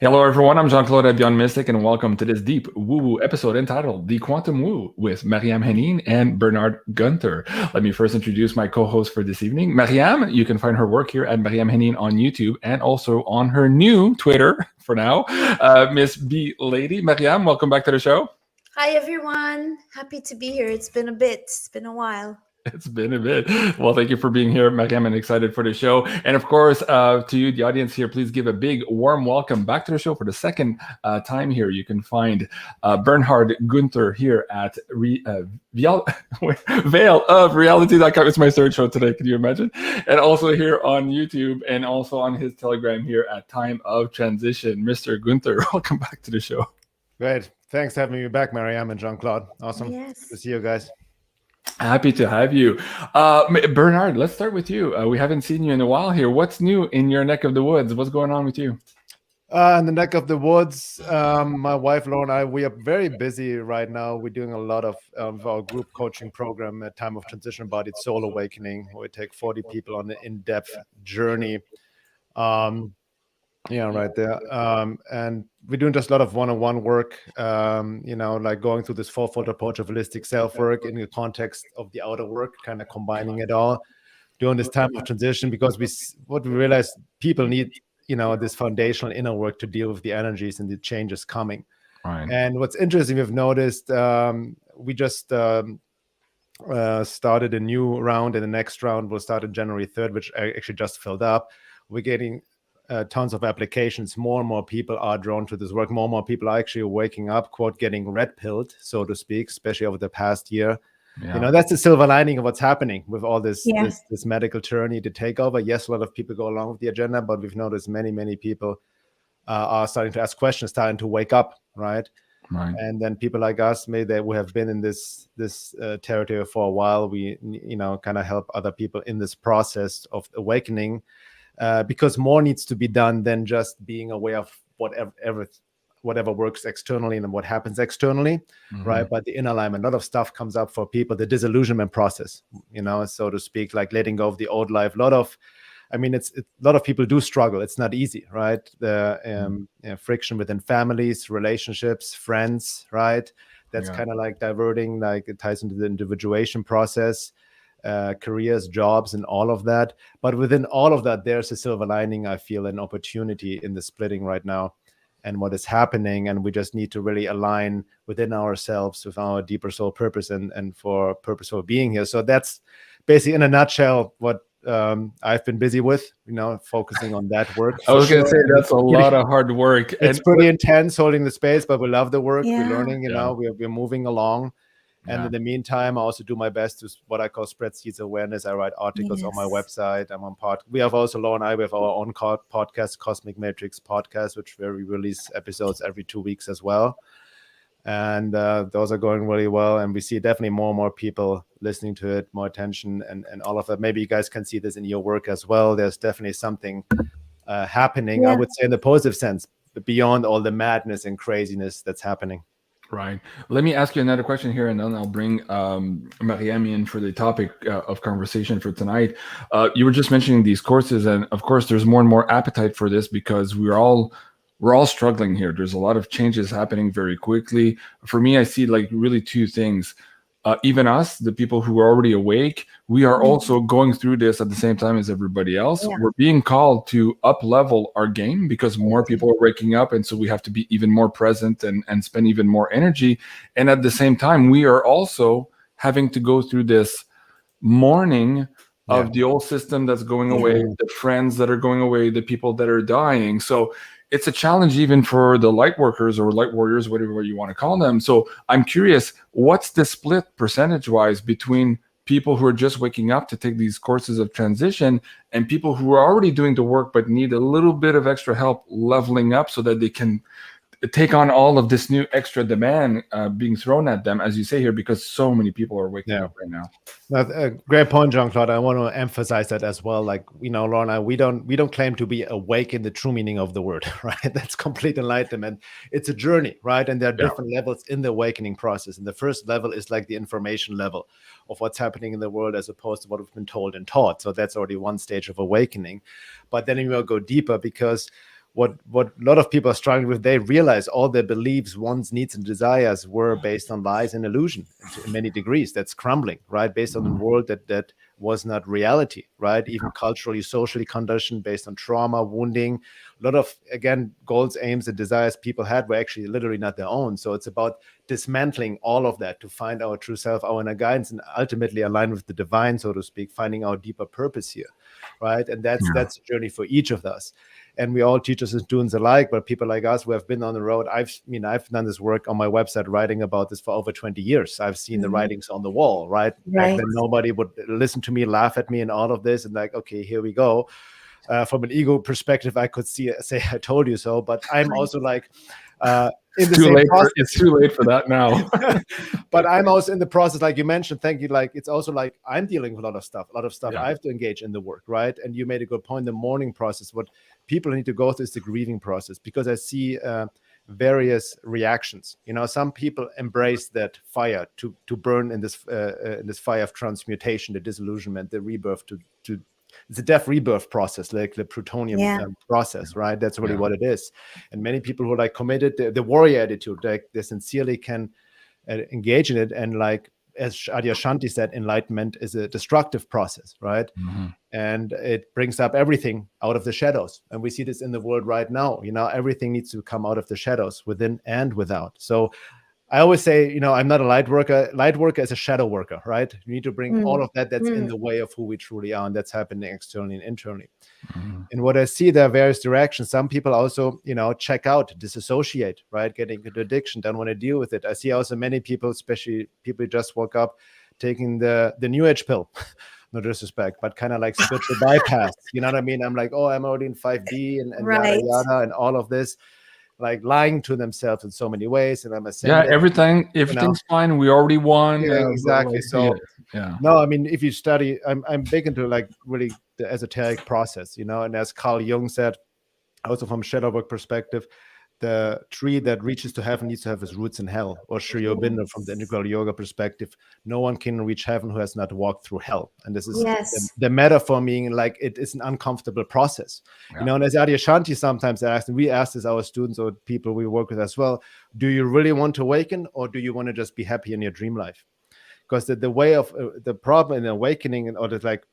Hello, everyone. I'm Jean-Claude BeyondMystic, and welcome to this deep woo-woo episode entitled The Quantum Woo with MARYAM HENEIN and BERNHARD GUENTHER. Let me first introduce my co-host for this evening, MARYAM. You can find her work here at MARYAM HENEIN on YouTube and also on her new Twitter for now, Miss B Lady. MARYAM, welcome back to the show. Hi, everyone. Happy to be here. It's been a bit. It's been a while. It's been a bit. Well, thank you for being here, MARYAM, and excited for the show. And of course, to you, the audience here, please give a big warm welcome back to the show for the second time here. You can find BERNHARD GUENTHER here at veilofreality.com. It's my third show today. Can you imagine? And also here on YouTube and also on his Telegram here at Time of Transition. Mr. GUENTHER, welcome back to the show. Great. Thanks for having me back, MARYAM and Jean-Claude. Awesome. Yes. To see you guys. Happy to have you. Bernhard, let's start with you. We haven't seen you in a while here. What's new in your neck of the woods? What's going on with you? In the neck of the woods, my wife, Laura, and I, we are very busy right now. We're doing a lot of our group coaching program at Time of Transition Embodied Soul Awakening. We take 40 people on an in-depth journey. Right there. And we're doing just a lot of one-on-one work, like going through this fourfold approach of holistic self-work in the context of the outer work, kind of combining it all during this time of transition, because what we realize people need, this foundational inner work to deal with the energies and the changes coming. Right. And what's interesting, we've noticed, we just started a new round, and the next round will start on January 3rd, which I actually just filled up. We're getting tons of applications. More and more people are drawn to this work. More and more people are actually waking up, quote, getting red pilled, so to speak, especially over the past year. Yeah. That's the silver lining of what's happening with all this medical tyranny to take over. Yes, a lot of people go along with the agenda, but we've noticed many people are starting to ask questions, starting to wake up, right? Right. And then people like us, maybe that we have been in this territory for a while, we kind of help other people in this process of awakening. Because more needs to be done than just being aware of whatever works externally and what happens externally, right? But the inner alignment, a lot of stuff comes up for people, the disillusionment process, so to speak, like letting go of the old life. A lot of people do struggle. It's not easy, right? The friction within families, relationships, friends, right? That's kind of like diverting, like it ties into the individuation process. Careers, jobs, and all of that. But within all of that, there's a silver lining, I feel, an opportunity in the splitting right now and what is happening. And we just need to really align within ourselves with our deeper soul purpose and for purpose for being here. So that's basically in a nutshell what I've been busy with, focusing on that work. I was going to say that's a lot of hard work. It's pretty intense holding the space, but we love the work. Yeah. We're learning, we're moving along. And in the meantime, I also do my best to what I call spread seeds awareness. I write articles on my website. I'm on we have also, Laura and I, we have our own podcast, Cosmic Matrix Podcast, where we release episodes every 2 weeks as well. And those are going really well. And we see definitely more and more people listening to it, more attention and all of that. Maybe you guys can see this in your work as well. There's definitely something happening, I would say, in the positive sense, beyond all the madness and craziness that's happening. Right. Let me ask you another question here, and then I'll bring MARYAM in for the topic of conversation for tonight. You were just mentioning these courses, and of course, there's more and more appetite for this because we're all struggling here. There's a lot of changes happening very quickly. For me, I see like really two things. Even us, the people who are already awake, we are also going through this at the same time as everybody else. Yeah. We're being called to up-level our game because more people are waking up, and so we have to be even more present and spend even more energy. And at the same time, we are also having to go through this mourning of the old system that's going away, the friends that are going away, the people that are dying. So it's a challenge even for the light workers or light warriors, whatever you want to call them. So I'm curious, what's the split percentage-wise between people who are just waking up to take these courses of transition and people who are already doing the work but need a little bit of extra help leveling up so that they can take on all of this new extra demand being thrown at them, as you say here, because so many people are waking up right now. That's a great point, Jean-Claude. I want to emphasize that as well. Like, Laura and I, we don't claim to be awake in the true meaning of the word, right? That's complete enlightenment. It's a journey, right? And there are different levels in the awakening process. And the first level is like the information level of what's happening in the world as opposed to what we've been told and taught. So that's already one stage of awakening. But then we will go deeper because what a lot of people are struggling with, they realize all their beliefs, wants, needs, and desires were based on lies and illusion to many degrees. That's crumbling, right? Based on the world that was not reality, right? Even culturally, socially conditioned, based on trauma, wounding. A lot of, again, goals, aims, and desires people had were actually literally not their own. So it's about dismantling all of that to find our true self, our inner guidance, and ultimately align with the divine, so to speak, finding our deeper purpose here, right? And that's a journey for each of us. And we all, teachers and students alike, but people like us who have been on the road, I've done this work on my website, writing about this for over 20 years. I've seen the writings on the wall, right? Back then, nobody would listen to me, laugh at me, and all of this, and like, okay, here we go. From an ego perspective, I could say, I told you so, but I'm also like, it's too late for that now. But I'm also in the process, like you mentioned, thank you. Like, it's also like I'm dealing with a lot of stuff I have to engage in the work, right? And you made a good point, the mourning process. What people need to go through is the grieving process, because I see various reactions. You know, some people embrace that fire to burn in this fire of transmutation, the disillusionment, the rebirth, to it's a death rebirth process, like the plutonium process, right? That's really what it is. And many people who are like committed, the warrior attitude, like they sincerely can engage in it. And like, as Adyashanti said, enlightenment is a destructive process, right? And it brings up everything out of the shadows. And we see this in the world right now. You know, everything needs to come out of the shadows, within and without. So I always say, you know, I'm not a light worker. Light worker is a shadow worker, right? You need to bring all of that that's in the way of who we truly are, and that's happening externally and internally. And what I see, there are various directions. Some people also, you know, check out, disassociate, right? Getting into addiction, don't want to deal with it. I see also many people, especially people who just woke up, taking the new age pill. No disrespect, but kind of like spiritual bypass. You know what I mean? I'm like, oh, I'm already in 5D and yada yada and all of this. Like lying to themselves in so many ways, and I'm ascended. Everything's fine. We already won. Exactly. So no, I mean, if you study, I'm big into like really the esoteric process, you know. And as Carl Jung said, also from shadow work perspective, the tree that reaches to heaven needs to have its roots in hell. Or Sri Aurobindo from the integral yoga perspective, no one can reach heaven who has not walked through hell. And this is the metaphor, meaning like it is an uncomfortable process. You know, and as Adyashanti sometimes asked, and we asked this our students or people we work with as well, do you really want to awaken, or do you want to just be happy in your dream life? Because the way of the problem in awakening, or the, like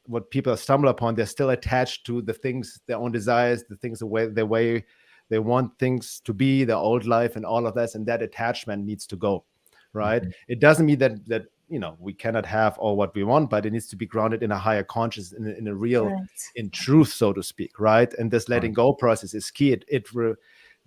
what people stumble upon, they're still attached to the things, their own desires, the things, the way they want things to be, the old life and all of that, and that attachment needs to go, right? It doesn't mean that you know, we cannot have all what we want, but it needs to be grounded in a higher consciousness, in a real, in truth, so to speak, right? And this letting go process is key. It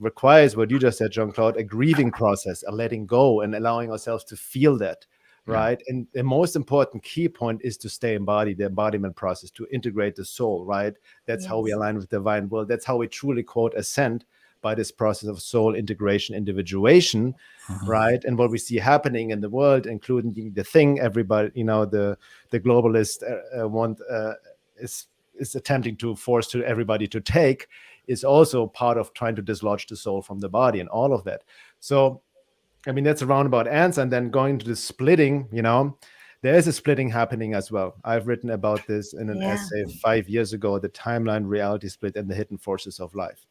requires what you just said, Jean-Claude, a grieving process, a letting go, and allowing ourselves to feel that, right? And the most important key point is to stay embodied, the embodiment process, to integrate the soul, right? That's how we align with the divine will. That's how we truly, quote, ascend, by this process of soul integration, individuation, right? And what we see happening in the world, including the thing everybody, you know, the globalist is attempting to force to everybody to take, is also part of trying to dislodge the soul from the body and all of that. So, I mean, that's a roundabout answer. And then going to the splitting, you know, there is a splitting happening as well. I've written about this in an essay 5 years ago, the timeline reality split and the hidden forces of life.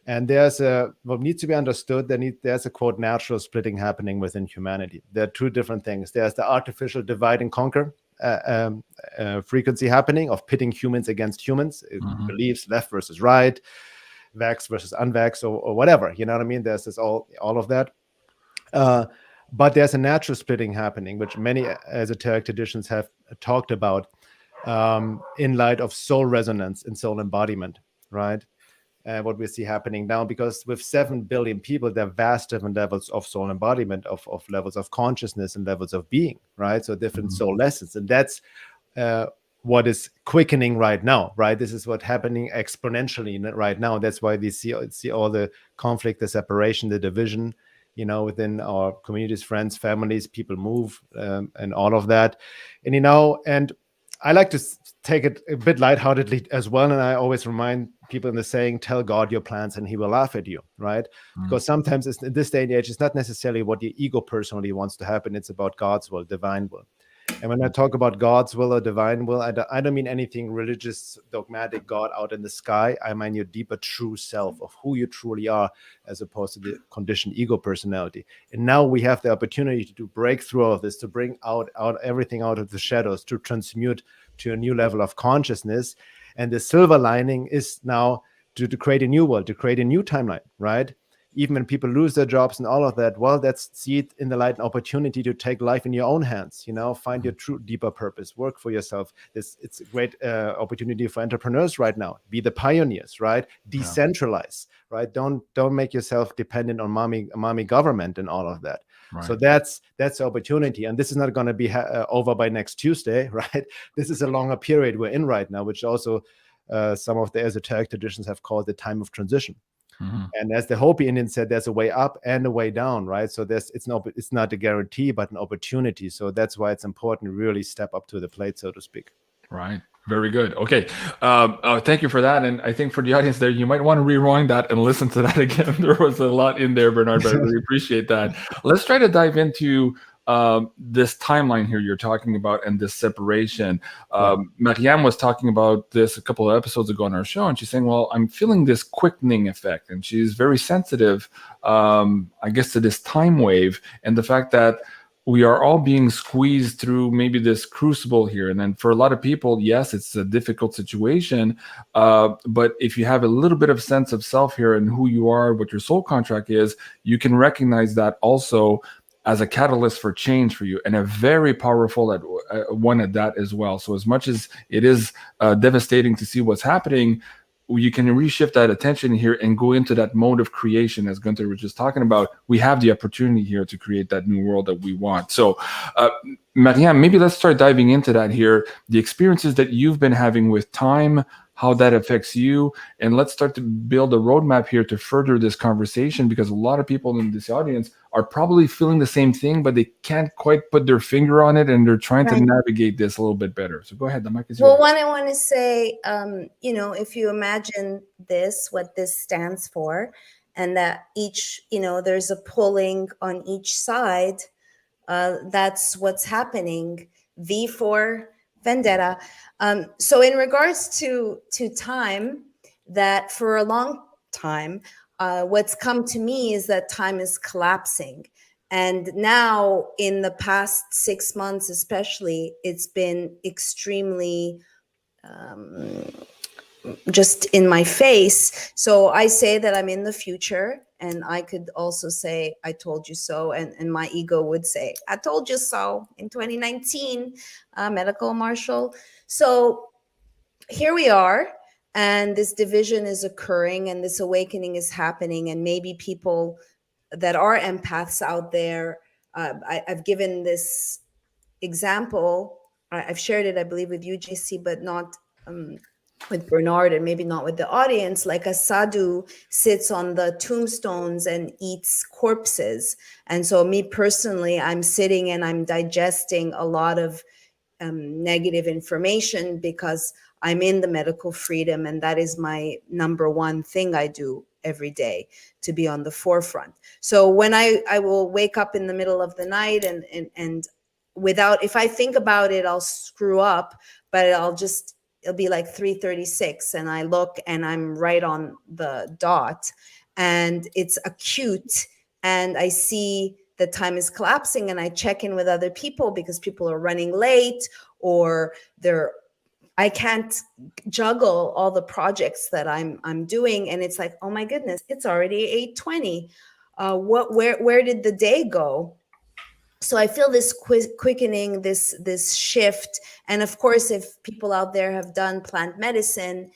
And there's what needs to be understood. There's a, quote, natural splitting happening within humanity. There are two different things. There's the artificial divide and conquer frequency happening of pitting humans against humans, beliefs, left versus right, vax versus unvax, or whatever. You know what I mean? There's this all of that. But there's a natural splitting happening, which many esoteric traditions have talked about in light of soul resonance and soul embodiment, right? What we see happening now, because with 7 billion people, there are vast different levels of soul embodiment, of levels of consciousness and levels of being, right? So different soul lessons. And that's what is quickening right now, right? This is what's happening exponentially right now. That's why we see all the conflict, the separation, the division, you know, within our communities, friends, families, people move, and all of that. And, you know, and I like to take it a bit lightheartedly as well. And I always remind people in the saying, tell God your plans and he will laugh at you, right? Because sometimes in this day and age, it's not necessarily what your ego personally wants to happen. It's about God's will, divine will. And when I talk about God's will or divine will, I don't mean anything religious, dogmatic God out in the sky. I mean your deeper true self of who you truly are, as opposed to the conditioned ego personality. And now we have the opportunity to break through all of this, to bring out everything out of the shadows, to transmute to a new level of consciousness. And the silver lining is now to create a new world, to create a new timeline, right? Even when people lose their jobs and all of that, well, that's, see it in the light, an opportunity to take life in your own hands, find your true deeper purpose, work for yourself. It's a great opportunity for entrepreneurs right now. Be the pioneers, right? Decentralize, right? Don't make yourself dependent on mommy government and all of that. Right. So that's the opportunity. And this is not going to be over by next Tuesday, right? This is a longer period we're in right now, which also some of the esoteric traditions have called the time of transition. Mm-hmm. And as the Hopi Indian said, there's a way up and a way down, right? So it's not a guarantee, but an opportunity. So that's why it's important to really step up to the plate, so to speak. Right. Very good. Okay. Thank you for that. And I think for the audience there, you might want to rewind that and listen to that again. There was a lot in there, Bernhard, but I really appreciate that. Let's try to dive into this timeline here you're talking about and this separation. MARYAM was talking about this a couple of episodes ago on our show, and she's saying, well, I'm feeling this quickening effect. And she's very sensitive, I guess, to this time wave and the fact that we are all being squeezed through maybe this crucible here. And then for a lot of people, yes, it's a difficult situation. But if you have a little bit of sense of self here and who you are, what your soul contract is, you can recognize that also as a catalyst for change for you, and a very powerful one at that as well. So as much as it is devastating to see what's happening, you can reshift that attention here and go into that mode of creation, as Guenther was just talking about. We have the opportunity here to create that new world that we want. So, MARYAM, maybe let's start diving into that here. The experiences that you've been having with time, how that affects you, and let's start to build a roadmap here to further this conversation, because a lot of people in this audience are probably feeling the same thing, but they can't quite put their finger on it, and they're trying to navigate this a little bit better. So go ahead, the mic is yours. Well, one, I want to say, if you imagine this, what this stands for, and that each, there's a pulling on each side, that's what's happening. V for vendetta. So in regards to time, that for a long time, what's come to me is that time is collapsing. And now in the past 6 months, especially, it's been extremely just in my face. So I say that I'm in the future, and I could also say, I told you so. And my ego would say, I told you so in 2019, medical marshal. So here we are, and this division is occurring, and this awakening is happening. And maybe people that are empaths out there, I've given this example. I've shared it, I believe, with you, JC, but not with Bernhard, and maybe not with the audience. Like a sadhu sits on the tombstones and eats corpses. And so me personally, I'm sitting and I'm digesting a lot of negative information, because I'm in the medical freedom, and that is my number one thing I do every day, to be on the forefront. So when I will wake up in the middle of the night and without, if I think about it, I'll screw up, but it'll be like 3:36, and I look and I'm right on the dot, and it's acute, and I see the time is collapsing, and I check in with other people because people are running late, or I can't juggle all the projects that I'm doing, and it's like, oh my goodness, it's already 8:20. Where did the day go? So I feel this quickening, this shift. And of course, if people out there have done plant medicine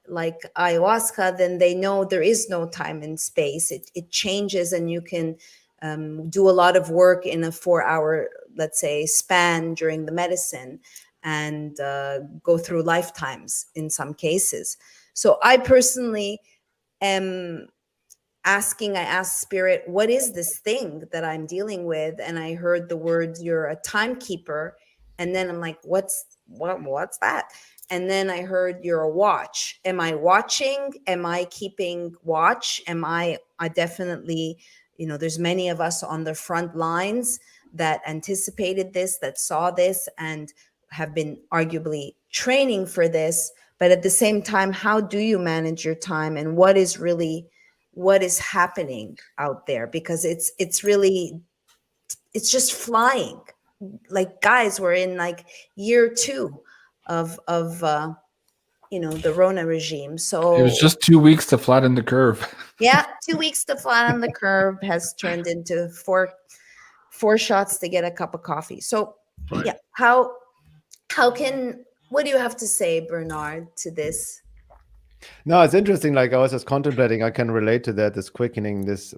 like ayahuasca, then they know there is no time and space. It changes, and you can do a lot of work in a 4-hour, let's say, span during the medicine, and go through lifetimes in some cases. So I personally am I asked Spirit, what is this thing that I'm dealing with? And I heard the words, you're a timekeeper. And then I'm like, what's that? And then I heard, you're a watch. Am I watching? Am I keeping watch? I definitely, there's many of us on the front lines that anticipated this, that saw this, and have been arguably training for this. But at the same time, how do you manage your time, and what is happening out there? Because it's just flying. Like, guys, we're in like year 2 of the Rona regime. So It was just 2 weeks to flatten the curve. yeah, 2 weeks to flatten the curve has turned into four shots to get a cup of coffee. So yeah, what do you have to say, Bernhard, to this? No, it's interesting. Like, I was just contemplating, I can relate to that, this quickening, this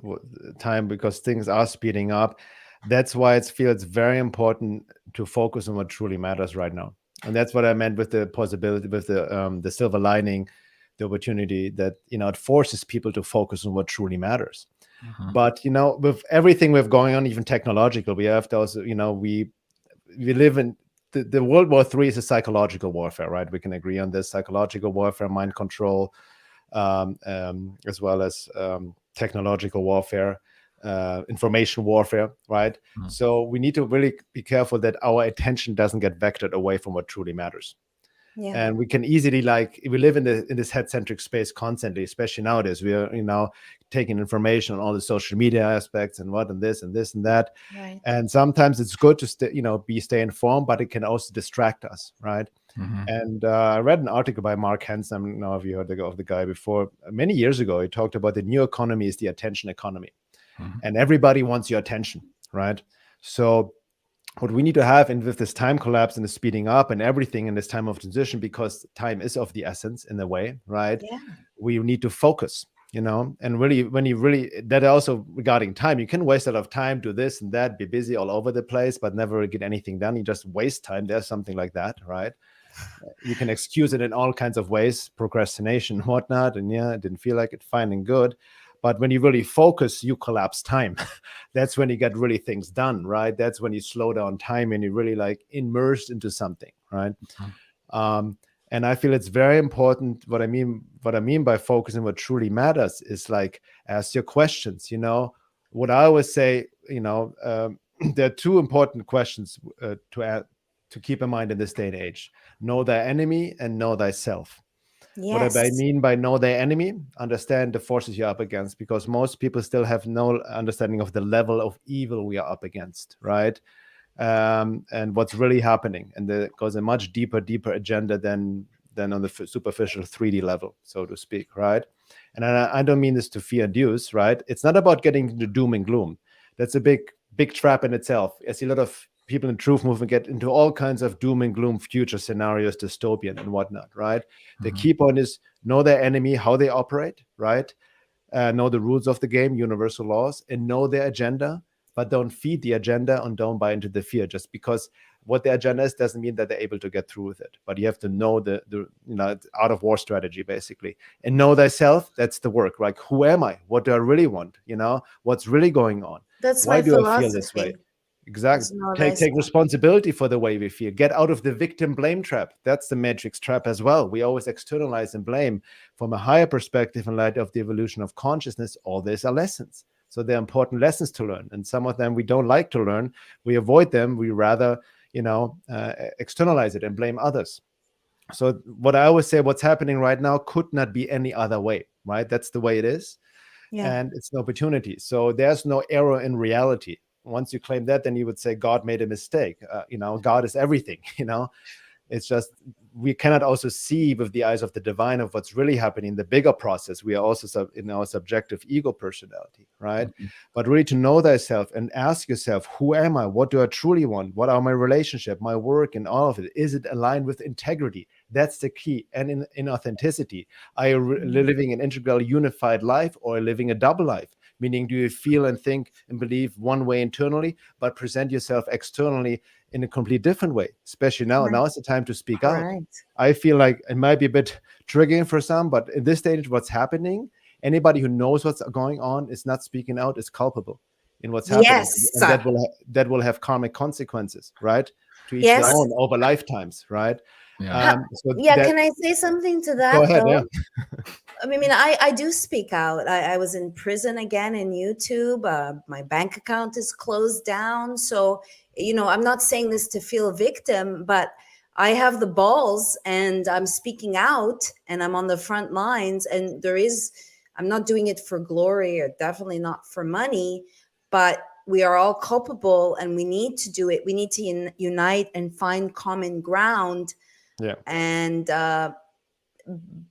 time, because things are speeding up. That's why it feels very important to focus on what truly matters right now. And that's what I meant with the possibility, with the silver lining, the opportunity that, it forces people to focus on what truly matters. But, with everything we've going on, even technological, we have to also, we live in the World War III is a psychological warfare, right? We can agree on this: psychological warfare, mind control, as well as technological warfare, information warfare, right? So we need to really be careful that our attention doesn't get vectored away from what truly matters. Yeah. And we can easily, like, we live in this head-centric space constantly, especially nowadays. We are, taking information on all the social media aspects and this and that. Right. And sometimes it's good to stay informed, but it can also distract us, right? And I read an article by Mark Hansen. I don't know if you heard of the guy before. Many years ago, he talked about the new economy is the attention economy. And everybody wants your attention, right? So what we need to have, and with this time collapse and the speeding up and everything in this time of transition, because time is of the essence in a way, right? Yeah. We need to focus, and really, that also regarding time, you can waste a lot of time, do this and that, be busy all over the place, but never get anything done. You just waste time. There's something like that, right? You can excuse it in all kinds of ways, procrastination and whatnot. And yeah, it didn't feel like it, fine and good. But when you really focus, you collapse time. That's when you get really things done, right? That's when you slow down time and you really like immersed into something, right? And I feel it's very important. What I mean by focusing what truly matters is like, ask your questions. What I always say, there are 2 important questions to keep in mind in this day and age: know thy enemy and know thyself. Yes. What I mean by know their enemy, understand the forces you're up against, because most people still have no understanding of the level of evil we are up against, right? And what's really happening. And there goes a much deeper agenda than on the superficial 3D level, so to speak, right? And I don't mean this to fear induce, right? It's not about getting into doom and gloom. That's a big trap in itself. I see a lot of people in truth movement get into all kinds of doom and gloom future scenarios, dystopian and whatnot, right? The key point is know their enemy, how they operate, right? Know the rules of the game, universal laws, and know their agenda, but don't feed the agenda and don't buy into the fear. Just because what their agenda is doesn't mean that they're able to get through with it. But you have to know the out of war strategy, basically. And know thyself, that's the work, right? Who am I? What do I really want? What's really going on? That's why my do philosophy. I feel this way? Exactly. Take responsibility for the way we feel. Get out of the victim blame trap. That's the matrix trap as well. We always externalize and blame. From a higher perspective, in light of the evolution of consciousness, all these are lessons. So they're important lessons to learn. And some of them we don't like to learn. We avoid them. We rather, externalize it and blame others. So what I always say, what's happening right now could not be any other way, right? That's the way it is. Yeah. And it's an opportunity. So there's no error in reality. Once you claim that, then you would say God made a mistake. God is everything. It's just we cannot also see with the eyes of the divine of what's really happening in the bigger process. We are also in our subjective ego personality, right? But really to know thyself and ask yourself, who am I? What do I truly want? What are my relationship, my work, and all of it? Is it aligned with integrity? That's the key. And in authenticity, are you living an integral, unified life, or living a double life? Meaning, do you feel and think and believe one way internally, but present yourself externally in a complete different way? Especially now. Right. Now is the time to speak out. Right. I feel like it might be a bit triggering for some, but in this stage, what's happening, anybody who knows what's going on is not speaking out is culpable in what's happening. Yes. And that will have karmic consequences, right? To each their own over lifetimes, right? Yeah. So Yeah, that, can I say something to go that ahead. though? Yeah. I mean, I do speak out. I was in prison again in YouTube. My bank account is closed down. So, I'm not saying this to feel a victim, but I have the balls and I'm speaking out and I'm on the front lines. And I'm not doing it for glory or definitely not for money, but we are all culpable and we need to do it. We need to unite and find common ground. Yeah. And,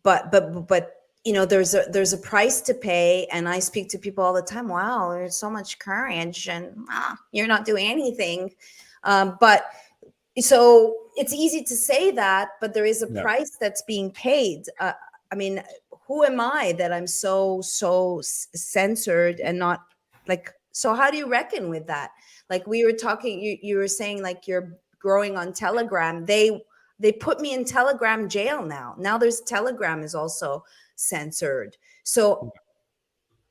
but there's a price to pay, and I speak to people all the time. Wow, there's so much courage, and you're not doing anything. But so it's easy to say that, but there is a price that's being paid. I mean, who am I that I'm so censored and not like? So how do you reckon with that? Like we were talking, you were saying like you're growing on Telegram. They put me in Telegram jail now. Now there's Telegram is also censored. So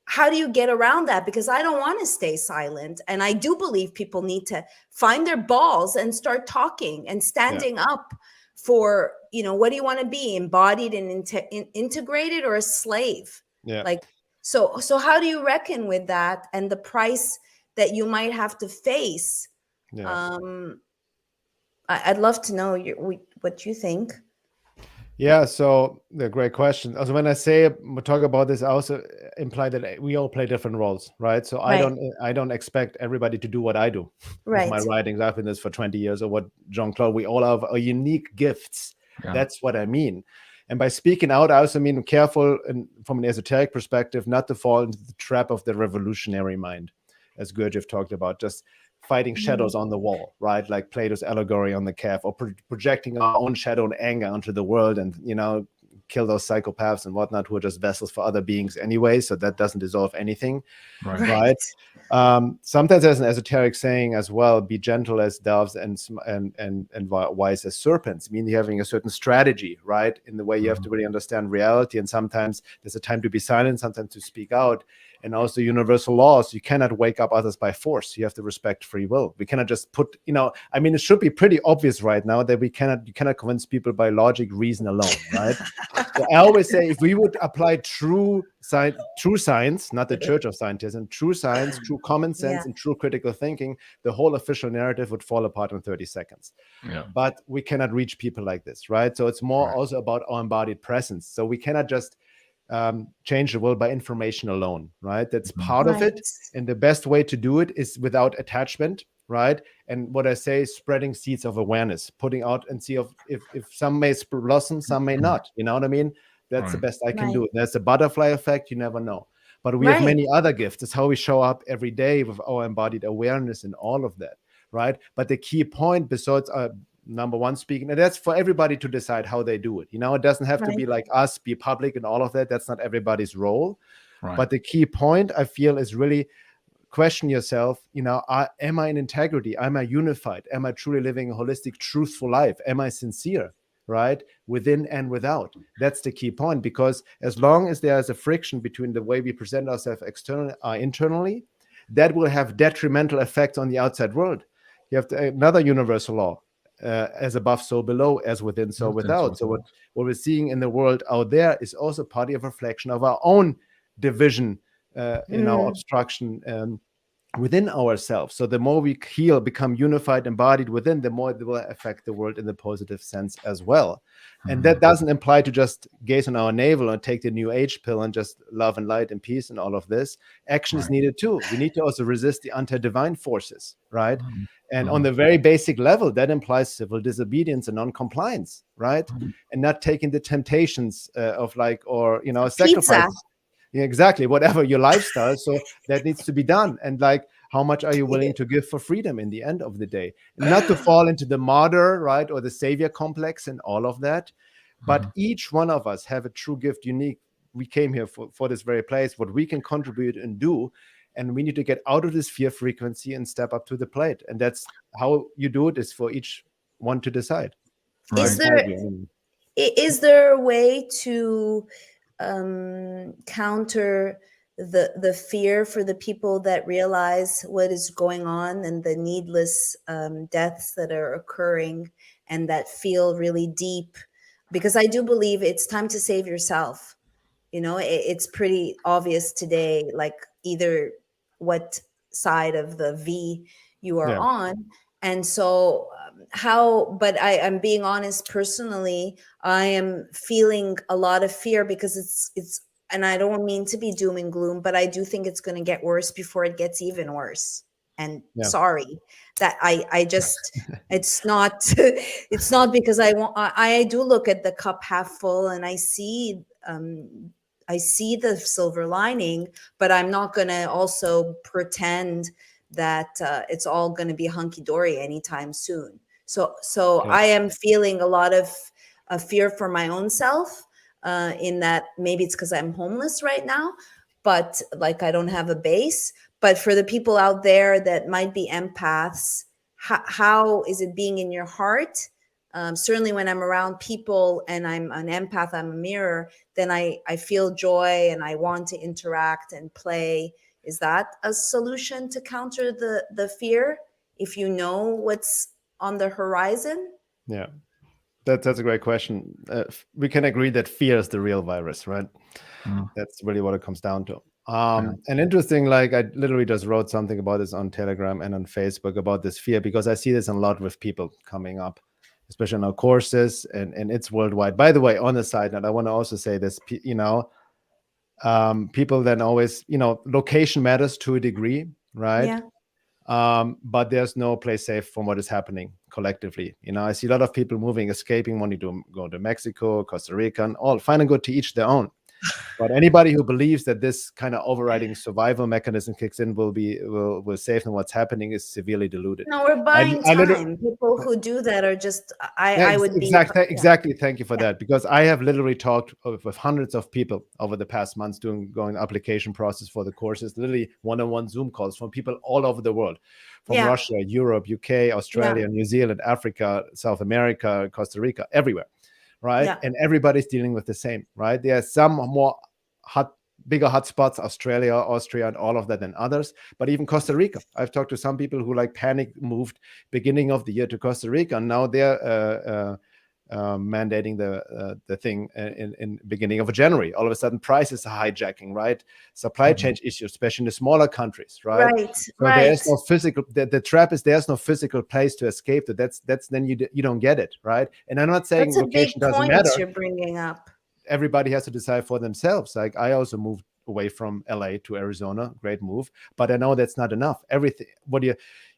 how do you get around that? Because I don't want to stay silent. And I do believe people need to find their balls and start talking and standing up for, what do you want to be, embodied and integrated, or a slave? Yeah. Like, so how do you reckon with that and the price that you might have to face? Yeah. I'd love to know what you think. Yeah, so the great question. Also, when I say we talk about this, I also imply that we all play different roles, right? So Right. I don't expect everybody to do what I do Right. with my writings. I've been this for 20 years, or what Jean-Claude. We all have our unique gifts. Yeah. That's what I mean. And by speaking out, I also mean careful, and from an esoteric perspective, not to fall into the trap of the revolutionary mind, as Gurdjieff talked about, just fighting shadows on the wall, right? Like Plato's allegory on the calf, or projecting our own shadow and anger onto the world, and kill those psychopaths and whatnot who are just vessels for other beings anyway. So that doesn't dissolve anything, right? Sometimes there's an esoteric saying as well: "Be gentle as doves and wise as serpents." Meaning having a certain strategy, right? In the way you have to really understand reality, and sometimes there's a time to be silent, sometimes to speak out. And also universal laws: you cannot wake up others by force. You have to respect free will. We cannot just put, I mean, it should be pretty obvious right now that you cannot convince people by logic, reason alone, right? So I always say, if we would apply true science, not the Church of Scientism, true science, true common sense, and true critical thinking, the whole official narrative would fall apart in 30 seconds. Yeah. But we cannot reach people like this, right? So it's more also about our embodied presence. So we cannot just change the world by information alone, right? That's part of it. And the best way to do it is without attachment, right? And what I say is spreading seeds of awareness, putting out and see if some may blossom, some may not. You know what I mean? That's the best I can do. There's a butterfly effect. You never know. But we have many other gifts. It's how we show up every day with our embodied awareness and all of that, right? But the key point, besides number one, speaking, and that's for everybody to decide how they do it. It doesn't have to be like us, be public and all of that. That's not everybody's role. But the key point, I feel, is really question yourself, am I in integrity? Am I unified? Am I truly living a holistic, truthful life? Am I sincere, right? Within and without. That's the key point, because as long as there is a friction between the way we present ourselves externally, internally, that will have detrimental effects on the outside world. You have another universal law. As above, so below, as within, so without. So what we're seeing in the world out there is also partly a reflection of our own division, obstruction within ourselves. So the more we heal, become unified, embodied within, the more it will affect the world in the positive sense as well. And that doesn't imply to just gaze on our navel and take the new age pill and just love and light and peace and all of this. Action is needed too. We need to also resist the anti-divine forces, right? And on the very basic level, that implies civil disobedience and non-compliance, right? And not taking the temptations of sacrifice. Yeah, exactly. Whatever your lifestyle. So that needs to be done. And how much are you willing to give for freedom in the end of the day? Not to fall into the martyr, right? Or the savior complex and all of that. But each one of us have a true gift, unique. We came here for this very place, what we can contribute and do. And we need to get out of this fear frequency and step up to the plate. And that's how you do it, is for each one to decide. Is there a way to counter the fear for the people that realize what is going on and the needless deaths that are occurring, and that feel really deep, because I do believe it's time to save yourself. You know, it's pretty obvious today, like either what side of the V you are Yeah. on. And so but I'm being honest, personally, I am feeling a lot of fear, because it's, and I don't mean to be doom and gloom, but I do think it's going to get worse before it gets even worse. And Yeah. sorry that I just, it's not, it's not because I do look at the cup half full, and I see the silver lining, but I'm not going to also pretend that it's all going to be hunky-dory anytime soon. So Yeah. I am feeling a lot of fear for my own self, in that maybe it's because I'm homeless right now, but like I don't have a base. But for the people out there that might be empaths, how is it being in your heart? Certainly when I'm around people and I'm an empath, I'm a mirror, then I feel joy and I want to interact and play. Is that a solution to counter the fear, if you know what's on the horizon? Yeah. That's a great question. We can agree that fear is the real virus, right? That's really what it comes down to. And interesting, like I literally just wrote something about this on Telegram and on Facebook about this fear, because I see this a lot with people coming up, especially in our courses, and it's worldwide. By the way, on the side note, I want to also say this, you know, people then always, you know, location matters to a degree, right? Yeah. But there's no place safe from what is happening collectively. You know, I see a lot of people moving, escaping, wanting to go to Mexico, Costa Rica, and all fine and good, to each their own. But anybody who believes that this kind of overriding survival mechanism kicks in will save them what's happening is severely deluded. No, we're buying time. People who do that are just, I would be. Exactly. Thank you for that. Because I have literally talked with hundreds of people over the past months going application process for the courses, literally one-on-one Zoom calls from people all over the world, from Russia, Europe, UK, Australia, New Zealand, Africa, South America, Costa Rica, everywhere. Right. Yeah. And everybody's dealing with the same, right? There are some more bigger hotspots, Australia, Austria, and all of that than others. But even Costa Rica, I've talked to some people who like panic moved beginning of the year to Costa Rica. And now they're mandating the thing in beginning of January. All of a sudden, prices are hijacking, right? Supply chain issues, especially in the smaller countries, right? So there's no physical. The trap is there's no physical place to escape. That's then you don't get it, right? And I'm not saying location doesn't matter. You're bringing up. Everybody has to decide for themselves. Like I also moved away from LA to Arizona, great move, but I know that's not enough. Everything.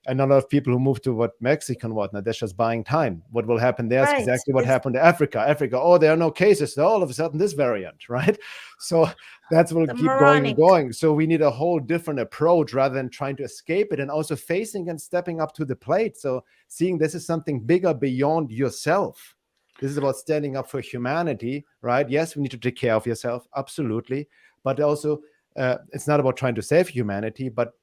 I know a lot of people who move to Mexico and whatnot, that's just buying time. What will happen there is exactly what happened to Africa. Oh, there are no cases. So all of a sudden this variant, right? So that's what will keep going and going. So we need a whole different approach rather than trying to escape it, and also facing and stepping up to the plate. So seeing this is something bigger beyond yourself. This is about standing up for humanity, right? Yes, we need to take care of yourself, absolutely. But also it's not about trying to save humanity, but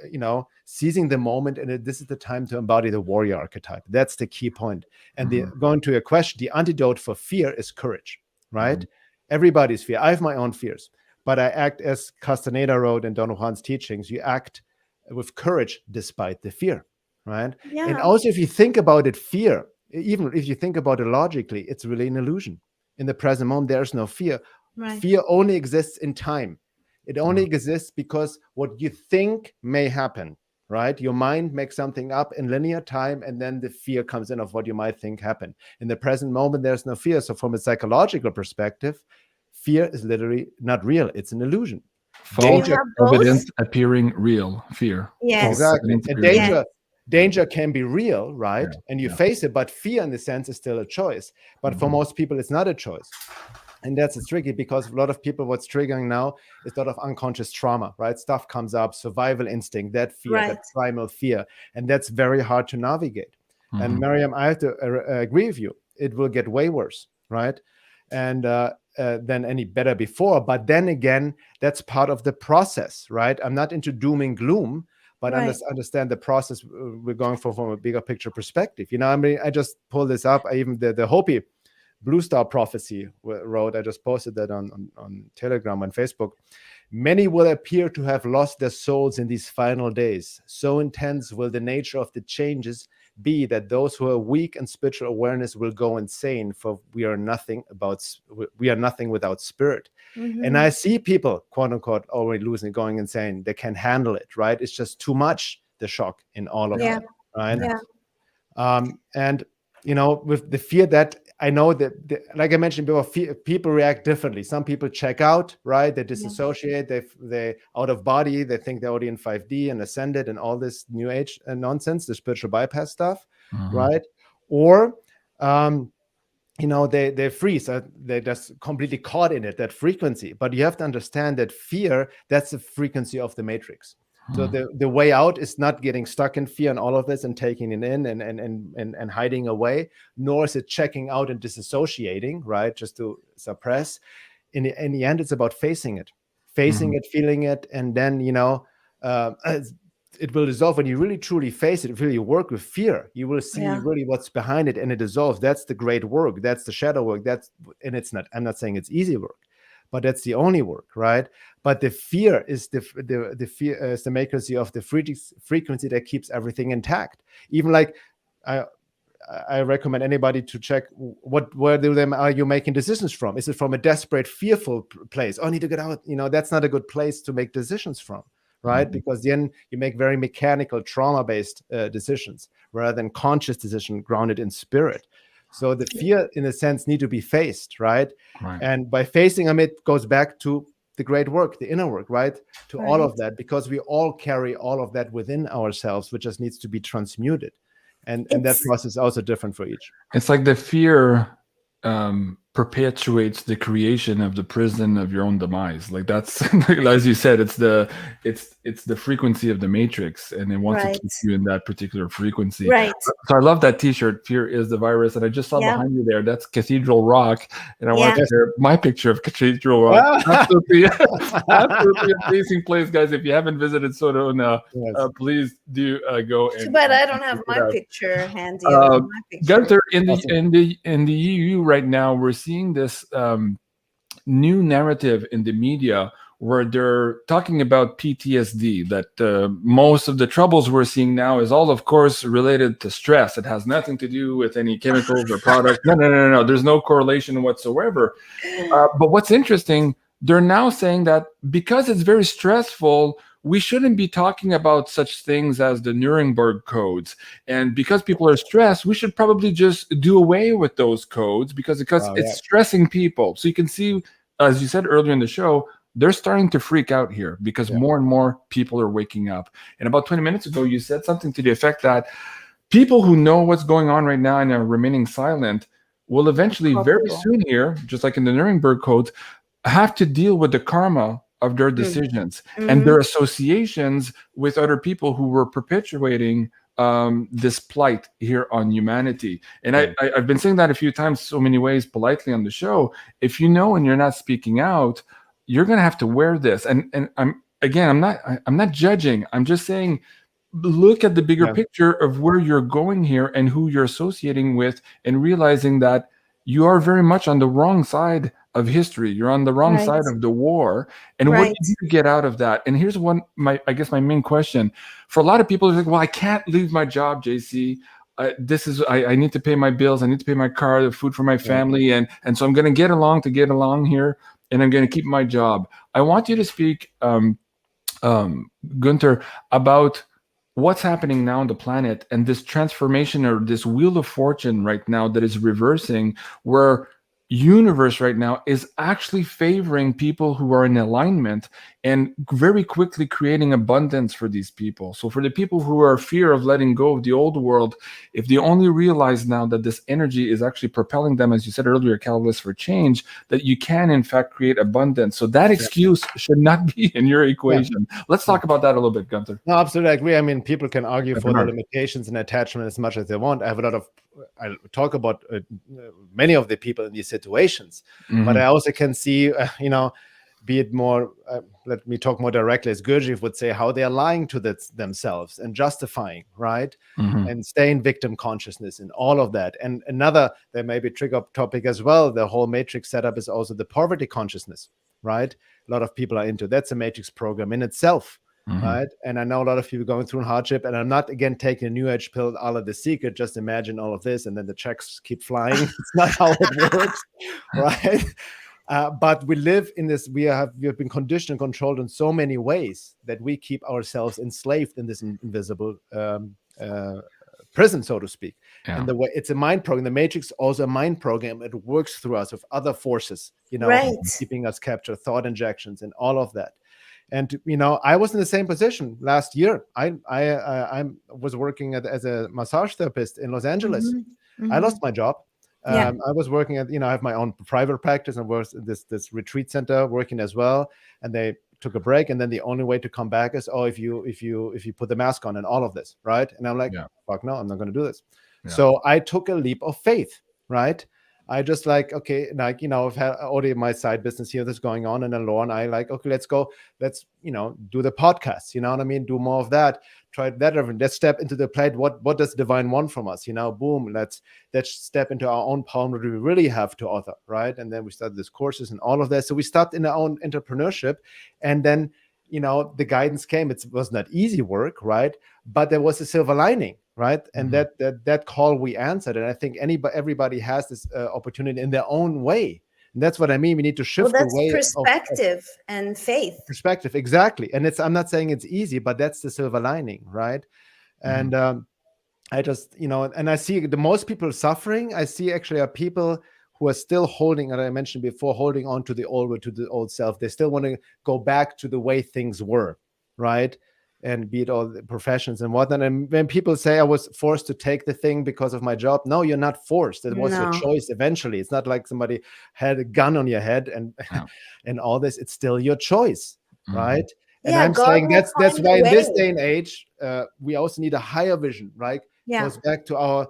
you know, seizing the moment, and this is the time to embody the warrior archetype. That's the key point. And going to your question, the antidote for fear is courage, right? Everybody's fear. I have my own fears, but I act, as Castaneda wrote in Don Juan's teachings, you act with courage despite the fear, right? Yeah. And also, if you think about it, fear, even if you think about it logically, it's really an illusion. In the present moment, there's no fear. Right. Fear only exists in time. It only exists because what you think may happen, right? Your mind makes something up in linear time, and then the fear comes in of what you might think happened. In the present moment, there's no fear. So from a psychological perspective, fear is literally not real. It's an illusion. False evidence appearing real. Fear. Yes. Exactly. And danger can be real, right? And you face it, but fear in the sense is still a choice. But for most people, it's not a choice. And that's tricky, because a lot of people, what's triggering now is a lot of unconscious trauma, right? Stuff comes up, survival instinct, that fear, that primal fear. And that's very hard to navigate. And Maryam, I have to agree with you. It will get way worse, right? And than any better before. But then again, that's part of the process, right? I'm not into doom and gloom, but understand the process we're going for from a bigger picture perspective. You know, I mean, I just pulled this up. I even the Hopi Blue Star Prophecy wrote, I just posted that on Telegram and Facebook. Many will appear to have lost their souls in these final days. So intense will the nature of the changes be that those who are weak in spiritual awareness will go insane, for we are nothing without spirit. And I see people, quote unquote, already losing, going insane. They can't handle it, right? It's just too much, the shock in all of that, right? And with the fear that I know that, like I mentioned before, people react differently. Some people check out, right? They disassociate. They out of body. They think they're already in 5D and ascended and all this new age nonsense, the spiritual bypass stuff, right? Or they freeze. They're just completely caught in it, that frequency. But you have to understand that fear, that's the frequency of the matrix. So the way out is not getting stuck in fear and all of this and taking it in and hiding away, nor is it checking out and disassociating, right? Just to suppress. In the end, it's about facing it, feeling it, and then it will dissolve. When you really truly face it, really work with fear, you will see really what's behind it, and it dissolves. That's the great work. That's the shadow work. And it's not. I'm not saying it's easy work, but that's the only work, right? But the fear is the fear is the matrix of the frequency that keeps everything intact. Even like I recommend anybody to check where are you making decisions from? Is it from a desperate, fearful place? Oh, I need to get out. That's not a good place to make decisions from, right? Because then you make very mechanical, trauma-based decisions rather than conscious decision grounded in spirit. So the fear, in a sense, need to be faced, right? And by facing them, it goes back to the great work, the inner work, right? To all of that, because we all carry all of that within ourselves, which just needs to be transmuted. And that process is also different for each. It's like the fear perpetuates the creation of the prison of your own demise. Like that's, as you said, it's the frequency of the matrix, and it wants to keep you in that particular frequency. Right. So I love that T-shirt. Fear is the virus, and I just saw behind you there. That's Cathedral Rock, and I want to share my picture of Cathedral Rock. Absolutely, absolutely amazing place, guys. If you haven't visited Sedona, please do go. Too bad I don't have my picture handy. Guenther, in the EU right now, we're seeing this new narrative in the media where they're talking about PTSD, that most of the troubles we're seeing now is all, of course, related to stress. It has nothing to do with any chemicals or products. No. There's no correlation whatsoever. But what's interesting, they're now saying that because it's very stressful, we shouldn't be talking about such things as the Nuremberg codes. And because people are stressed, we should probably just do away with those codes because it's stressing people. So you can see, as you said earlier in the show, they're starting to freak out here because more and more people are waking up. And about 20 minutes ago, you said something to the effect that people who know what's going on right now and are remaining silent will eventually, very soon here, just like in the Nuremberg codes, have to deal with the karma of their decisions and their associations with other people who were perpetuating this plight here on humanity. And I've been saying that a few times, so many ways, politely on the show. If you know and you're not speaking out, you're going to have to wear this. And I'm not judging. I'm just saying, look at the bigger picture of where you're going here and who you're associating with, and realizing that you are very much on the wrong side of history. You're on the wrong side of the war. And what do you get out of that? And here's my main question. For a lot of people, they're like, well, I can't leave my job, JC. I need to pay my bills. I need to pay my car, the food for my family. And so I'm going to get along here, and I'm going to keep my job. I want you to speak, Guenther, about what's happening now on the planet and this transformation, or this wheel of fortune right now that is reversing, where universe right now is actually favoring people who are in alignment and very quickly creating abundance for these people. So for the people who are fear of letting go of the old world, if they only realize now that this energy is actually propelling them, as you said earlier, catalyst for change, that you can in fact create abundance. So that excuse should not be in your equation. Let's talk about that a little bit, Guenther. No, absolutely agree. I mean, people can argue for the limitations and attachment as much as they want. I talk about many of the people in these situations, but I also can see, be it more, let me talk more directly, as Gurdjieff would say, how they are lying to themselves and justifying, right? And stay in victim consciousness and all of that. And another, there may be trigger topic as well, the whole matrix setup is also the poverty consciousness, right? A lot of people are into that's a matrix program in itself. right? And I know a lot of people going through hardship, and I'm not again taking a new age pill out of The Secret. Just imagine all of this, and then the checks keep flying. It's not how it works, right? But we live in this. We have been conditioned and controlled in so many ways that we keep ourselves enslaved in this invisible prison, so to speak. And the way it's a mind program. The Matrix also a mind program. It works through us with other forces, keeping us captured, thought injections, and all of that. And I was in the same position last year. I was working as a massage therapist in Los Angeles. I lost my job. I was working at, I have my own private practice, and was this retreat center working as well. And they took a break, and then the only way to come back is, if you put the mask on and all of this, right? And I'm like, fuck no, I'm not going to do this. So I took a leap of faith, right? I just I've had already my side business here that's going on, and then Laura and I okay, let's do the podcast, you know what I mean? Do more of that, try that. Let's step into the plate. What does divine want from us? Boom, let's step into our own power, what we really have to offer, right? And then we started these courses and all of that. So we started in our own entrepreneurship, and then, the guidance came. It was not easy work, right? But there was a silver lining, right? And that call we answered. And I think everybody has this opportunity in their own way. And that's what I mean. We need to shift the way. Perspective and faith. Perspective, exactly. And I'm not saying it's easy, but that's the silver lining, right? And I just, and I see the most people suffering, I see actually are people who are still holding, and I mentioned before, holding on to the old self. They still want to go back to the way things were, right? And be it all the professions and whatnot. And when people say I was forced to take the thing because of my job, no, you're not forced. It was your choice eventually. It's not like somebody had a gun on your head and all this. It's still your choice, right? And I'm saying that's why in this day and age, we also need a higher vision, right? Goes back to our,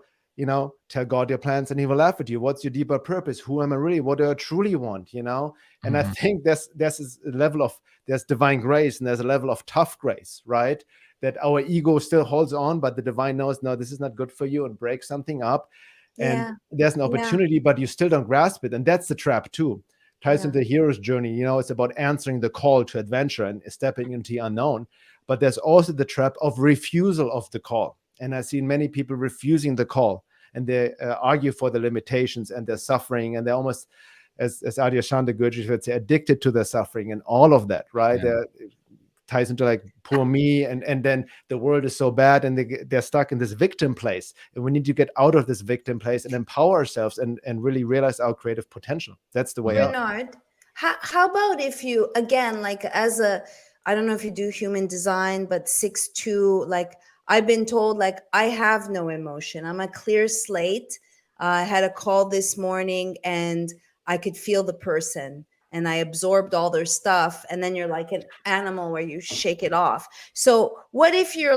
tell God your plans and he will laugh at you. What's your deeper purpose? Who am I really? What do I truly want? And I think there's a level of, there's divine grace, and there's a level of tough grace, right? That our ego still holds on, but the divine knows, no, this is not good for you, and breaks something up. And there's an opportunity, but you still don't grasp it. And that's the trap too. Ties into the hero's journey. It's about answering the call to adventure and stepping into the unknown. But there's also the trap of refusal of the call. And I've seen many people refusing the call, and they argue for the limitations, and they're suffering, and they're almost, as Adyashanti Gurji would say, addicted to their suffering and all of that, right? It ties into poor me, and then the world is so bad, and they're stuck in this victim place. And we need to get out of this victim place and empower ourselves and really realize our creative potential. That's the way out. Bernhard, how about if you, again, as I don't know if you do human design, but 6'2", I've been told, I have no emotion. I'm a clear slate. I had a call this morning, and I could feel the person, and I absorbed all their stuff. And then you're like an animal where you shake it off. So what if you're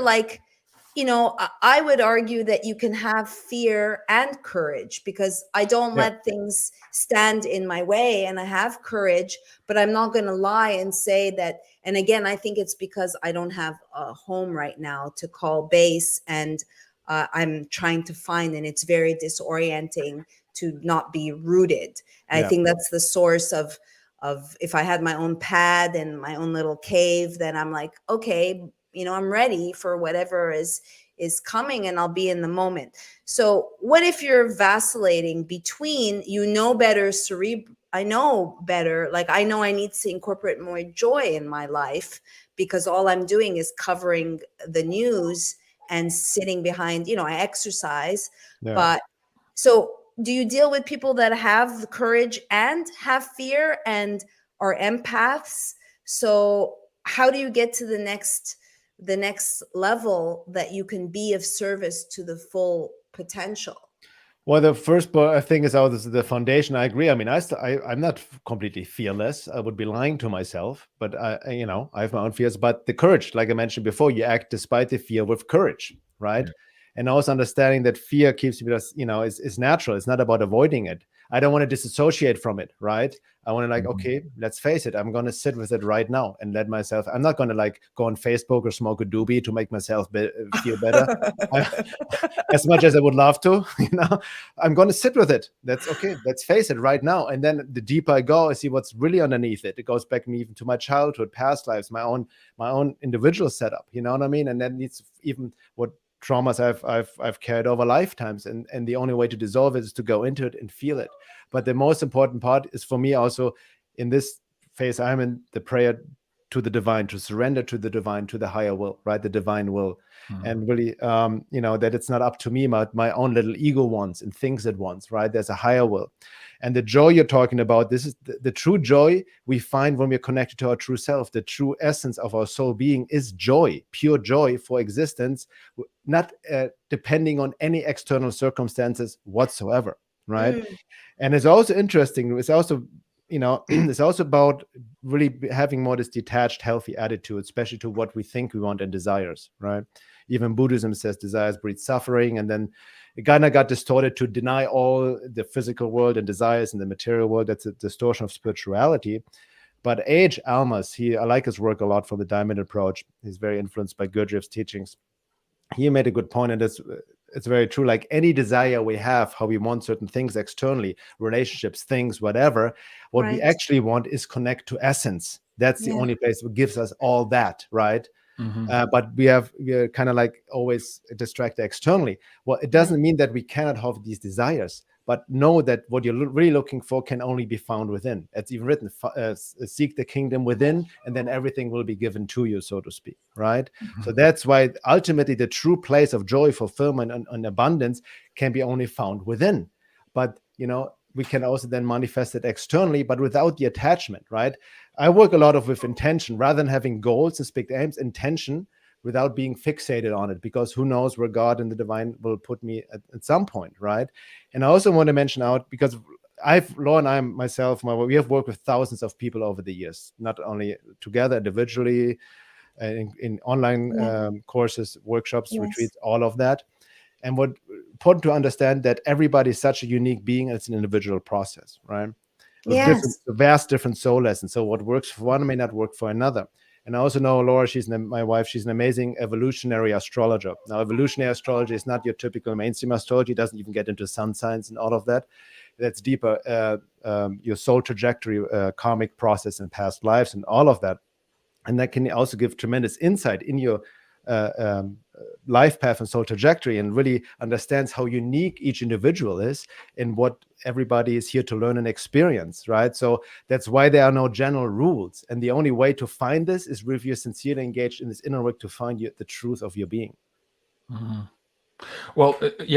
I would argue that you can have fear and courage, because I don't let things stand in my way, and I have courage, but I'm not going to lie and say that. And again, I think it's because I don't have a home right now to call base, and I'm trying to find, and it's very disorienting to not be rooted. I think that's the source of if I had my own pad and my own little cave, then I'm like, okay, I'm ready for whatever is coming, and I'll be in the moment. So what if you're vacillating between, better, I know better, I know I need to incorporate more joy in my life, because all I'm doing is covering the news and sitting behind, I exercise. But so do you deal with people that have the courage and have fear and are empaths? So how do you get to the next level that you can be of service to the full potential? Well, the first thing is this is the foundation. I agree. I mean, I'm not completely fearless. I would be lying to myself, but I have my own fears. But the courage, like I mentioned before, you act despite the fear with courage, right? And also understanding that fear keeps me, is natural. It's not about avoiding it. I don't want to disassociate from it, right? I want to like, okay, let's face it. I'm going to sit with it right now and let myself, I'm not going to like go on Facebook or smoke a doobie to make myself feel better. As much as I would love to, I'm going to sit with it. That's okay. Let's face it right now. And then the deeper I go, I see what's really underneath it. It goes back even to my childhood, past lives, my own individual setup, you know what I mean? And then it's even what traumas I've carried over lifetimes. And the only way to dissolve it is to go into it and feel it. But the most important part is for me also in this phase, I'm in the prayer to the divine, to surrender to the divine, to the higher will, right? The divine will. And really, that it's not up to me, my own little ego wants and things it wants, right? There's a higher will. And the joy you're talking about, this is the true joy we find when we're connected to our true self. The true essence of our soul being is joy, pure joy for existence, not depending on any external circumstances whatsoever, right? And it's also interesting. It's also, it's also about really having more this detached, healthy attitude, especially to what we think we want and desires, right? Even Buddhism says desires breed suffering, and then it kind of got distorted to deny all the physical world and desires in the material world. That's a distortion of spirituality. But A.H. Alma's, I like his work a lot from the Diamond Approach. He's very influenced by Gurdjieff's teachings. He made a good point, and it's very true. Like any desire we have, how we want certain things externally, relationships, things, whatever, what we actually want is connect to essence. That's the only place that gives us all that, right? But we are kind of like always distracted externally. Well, it doesn't mean that we cannot have these desires, but know that what you're really looking for can only be found within. It's even written, seek the kingdom within, and then everything will be given to you, so to speak, right? So that's why ultimately the true place of joy, fulfillment, and abundance can be only found within. But, we can also then manifest it externally, but without the attachment, right? I work a lot with intention, rather than having goals and big aims, intention, without being fixated on it, because who knows where God and the divine will put me at some point, right? And I also want to mention out, because Laura and I myself, we have worked with thousands of people over the years, not only together individually, in online courses, workshops, retreats, all of that. And what important to understand that everybody is such a unique being, it's an individual process, right? With vast different soul lessons. So what works for one may not work for another. And I also know Laura, my wife, she's an amazing evolutionary astrologer. Now, evolutionary astrology is not your typical mainstream astrology. It doesn't even get into sun signs and all of that. That's deeper, your soul trajectory, karmic process in past lives and all of that. And that can also give tremendous insight in your life path and soul trajectory, and really understands how unique each individual is and what everybody is here to learn and experience, right? So that's why there are no general rules. And the only way to find this is if you're sincerely engaged in this inner work to find the truth of your being. Well,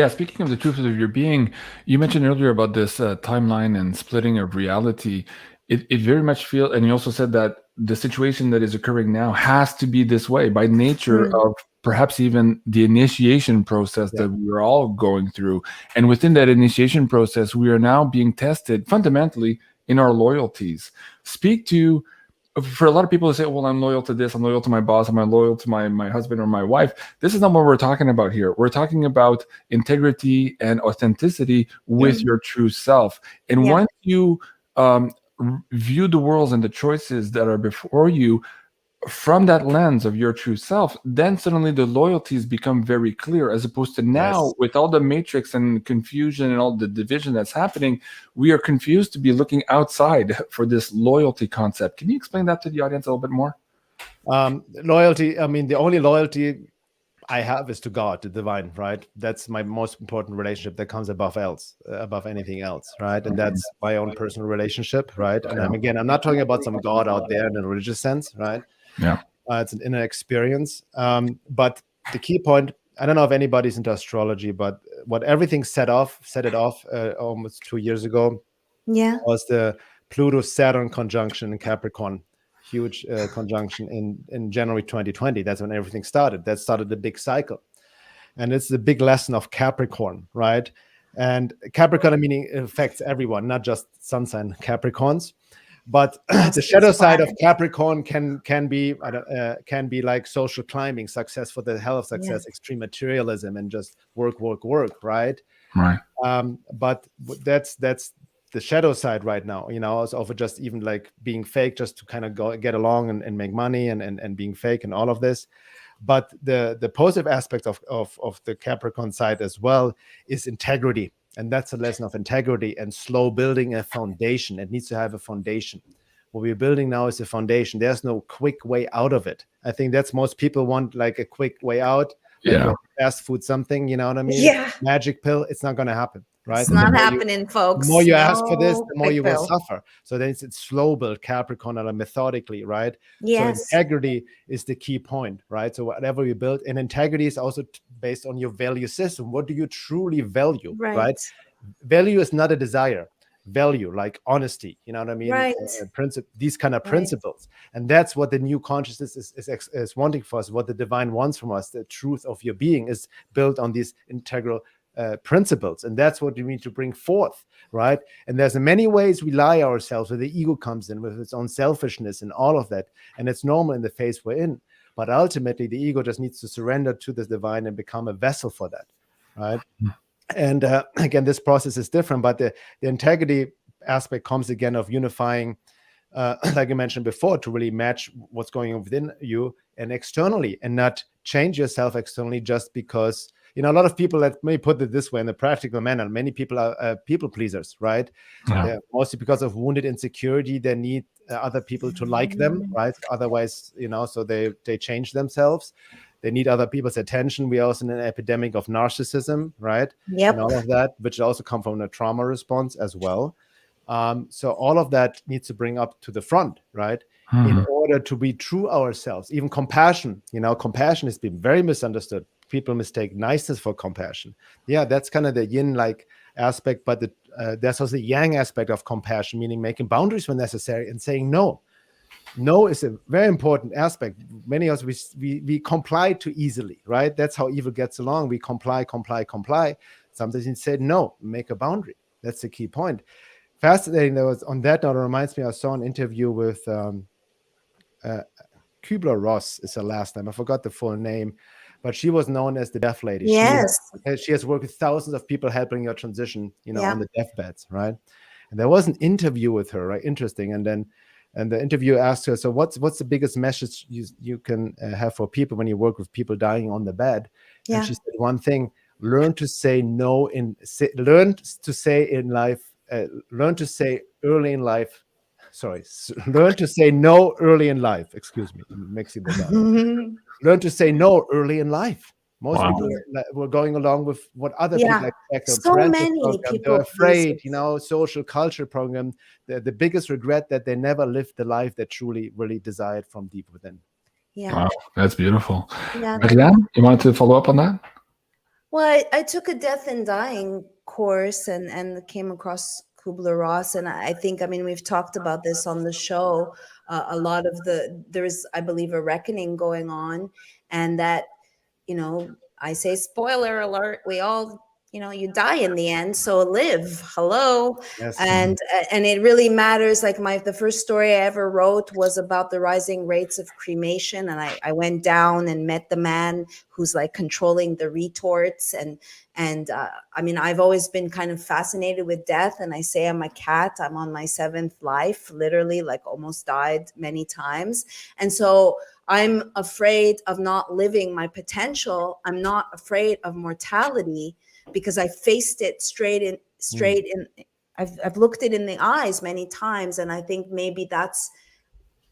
speaking of the truth of your being, you mentioned earlier about this timeline and splitting of reality. It very much feels, and you also said that the situation that is occurring now has to be this way by nature of perhaps even the initiation process that we're all going through. And within that initiation process, we are now being tested fundamentally in our loyalties. Speak to, for a lot of people who say, well, I'm loyal to this, I'm loyal to my boss, I'm loyal to my husband or my wife. This is not what we're talking about here. We're talking about integrity and authenticity with your true self. And once you view the world and the choices that are before you from that lens of your true self, then suddenly the loyalties become very clear, as opposed to now with all the matrix and confusion and all the division that's happening, we are confused to be looking outside for this loyalty concept. Can you explain that to the audience a little bit more? Loyalty, I mean, the only loyalty I have is to God, the divine, right? That's my most important relationship that comes above anything else, right? And that's my own personal relationship, right? And I'm not talking about some God out there in a religious sense, right? Yeah. It's an inner experience. But the key point, I don't know if anybody's into astrology, but what everything set it off almost 2 years ago was the Pluto-Saturn conjunction in Capricorn. Huge conjunction in January 2020. That's when everything started. That started the big cycle. And it's the big lesson of Capricorn, right? And Capricorn, meaning it affects everyone, not just sun sign Capricorns. But the shadow side of Capricorn can be like social climbing, success for the hell of success, extreme materialism, and just work, right? Right. But that's the shadow side right now, of just even like being fake just to kind of get along and make money and being fake and all of this. But the positive aspect of the Capricorn side as well is integrity. And that's a lesson of integrity and slow building a foundation. It needs to have a foundation. What we're building now is a foundation. There's no quick way out of it. I think that's most people want, like a quick way out, like a fast food something, you know what I mean? Yeah. Magic pill. It's not going to happen, right? It's not happening, folks. The more you ask for this, the more quick you will pill. suffer. So then it's slow build, Capricorn, or methodically, right? Yes. So integrity is the key point, right? So whatever you build, and integrity is also based on your value system. What do you truly value, right? Value is not a desire. Value, like honesty, you know what I mean? Right. These kind of principles. And that's what the new consciousness is wanting for us, what the divine wants from us. The truth of your being is built on these integral principles. And that's what we need to bring forth, right? And there's many ways we lie ourselves, where the ego comes in with its own selfishness and all of that. And it's normal in the phase we're in. But ultimately, the ego just needs to surrender to the divine and become a vessel for that, right? And again, this process is different, but the integrity aspect comes again of unifying, like I mentioned before, to really match what's going on within you and externally, and not change yourself externally just because, a lot of people, let me put it this way in a practical manner, many people are people pleasers, right? Mostly because of wounded insecurity. They need other people to like them, right? Otherwise, so they change themselves. They need other people's attention. We are also in an epidemic of narcissism, right? Yep. And all of that, which also come from a trauma response as well. So all of that needs to bring up to the front, right? In order to be true ourselves. Even compassion, compassion has been very misunderstood. People mistake niceness for compassion. Yeah, that's kind of the yin-like aspect, but there's also the yang aspect of compassion, meaning making boundaries when necessary and saying no. No is a very important aspect. Many of us, we comply too easily, right? That's how evil gets along. We comply. Sometimes you say no, make a boundary. That's the key point. Fascinating. There was, on that note, it reminds me, I saw an interview with Kübler-Ross is her last name. I forgot the full name, but she was known as the death lady. Yes. She has worked with thousands of people helping your transition, on the deathbeds, right? And there was an interview with her, right? Interesting. And the interviewer asked her, so what's the biggest message you can have for people when you work with people dying on the bed? And she said one thing: learn to say no learn to say no early in life. Excuse me, I'm mixing that up. Learn to say no early in life. Most people were going along with what other people expect. So many people, they're afraid, social culture program. The biggest regret that they never lived the life that truly, really desired from deep within. Yeah. Wow, that's beautiful. Yeah. MARYAM, you wanted to follow up on that? Well, I took a death and dying course and came across Kubler-Ross. And I think, we've talked about this on the show. A lot of there's, I believe, a reckoning going on, and that, I say, spoiler alert, we all, you die in the end, so live. Hello. Yes. And it really matters. Like the first story I ever wrote was about the rising rates of cremation. And I went down and met the man who's like controlling the retorts. And I've always been kind of fascinated with death. And I say I'm a cat. I'm on my 7th life, literally, like almost died many times. And so I'm afraid of not living my potential. I'm not afraid of mortality because I faced it straight in. I've looked it in the eyes many times. And I think maybe that's,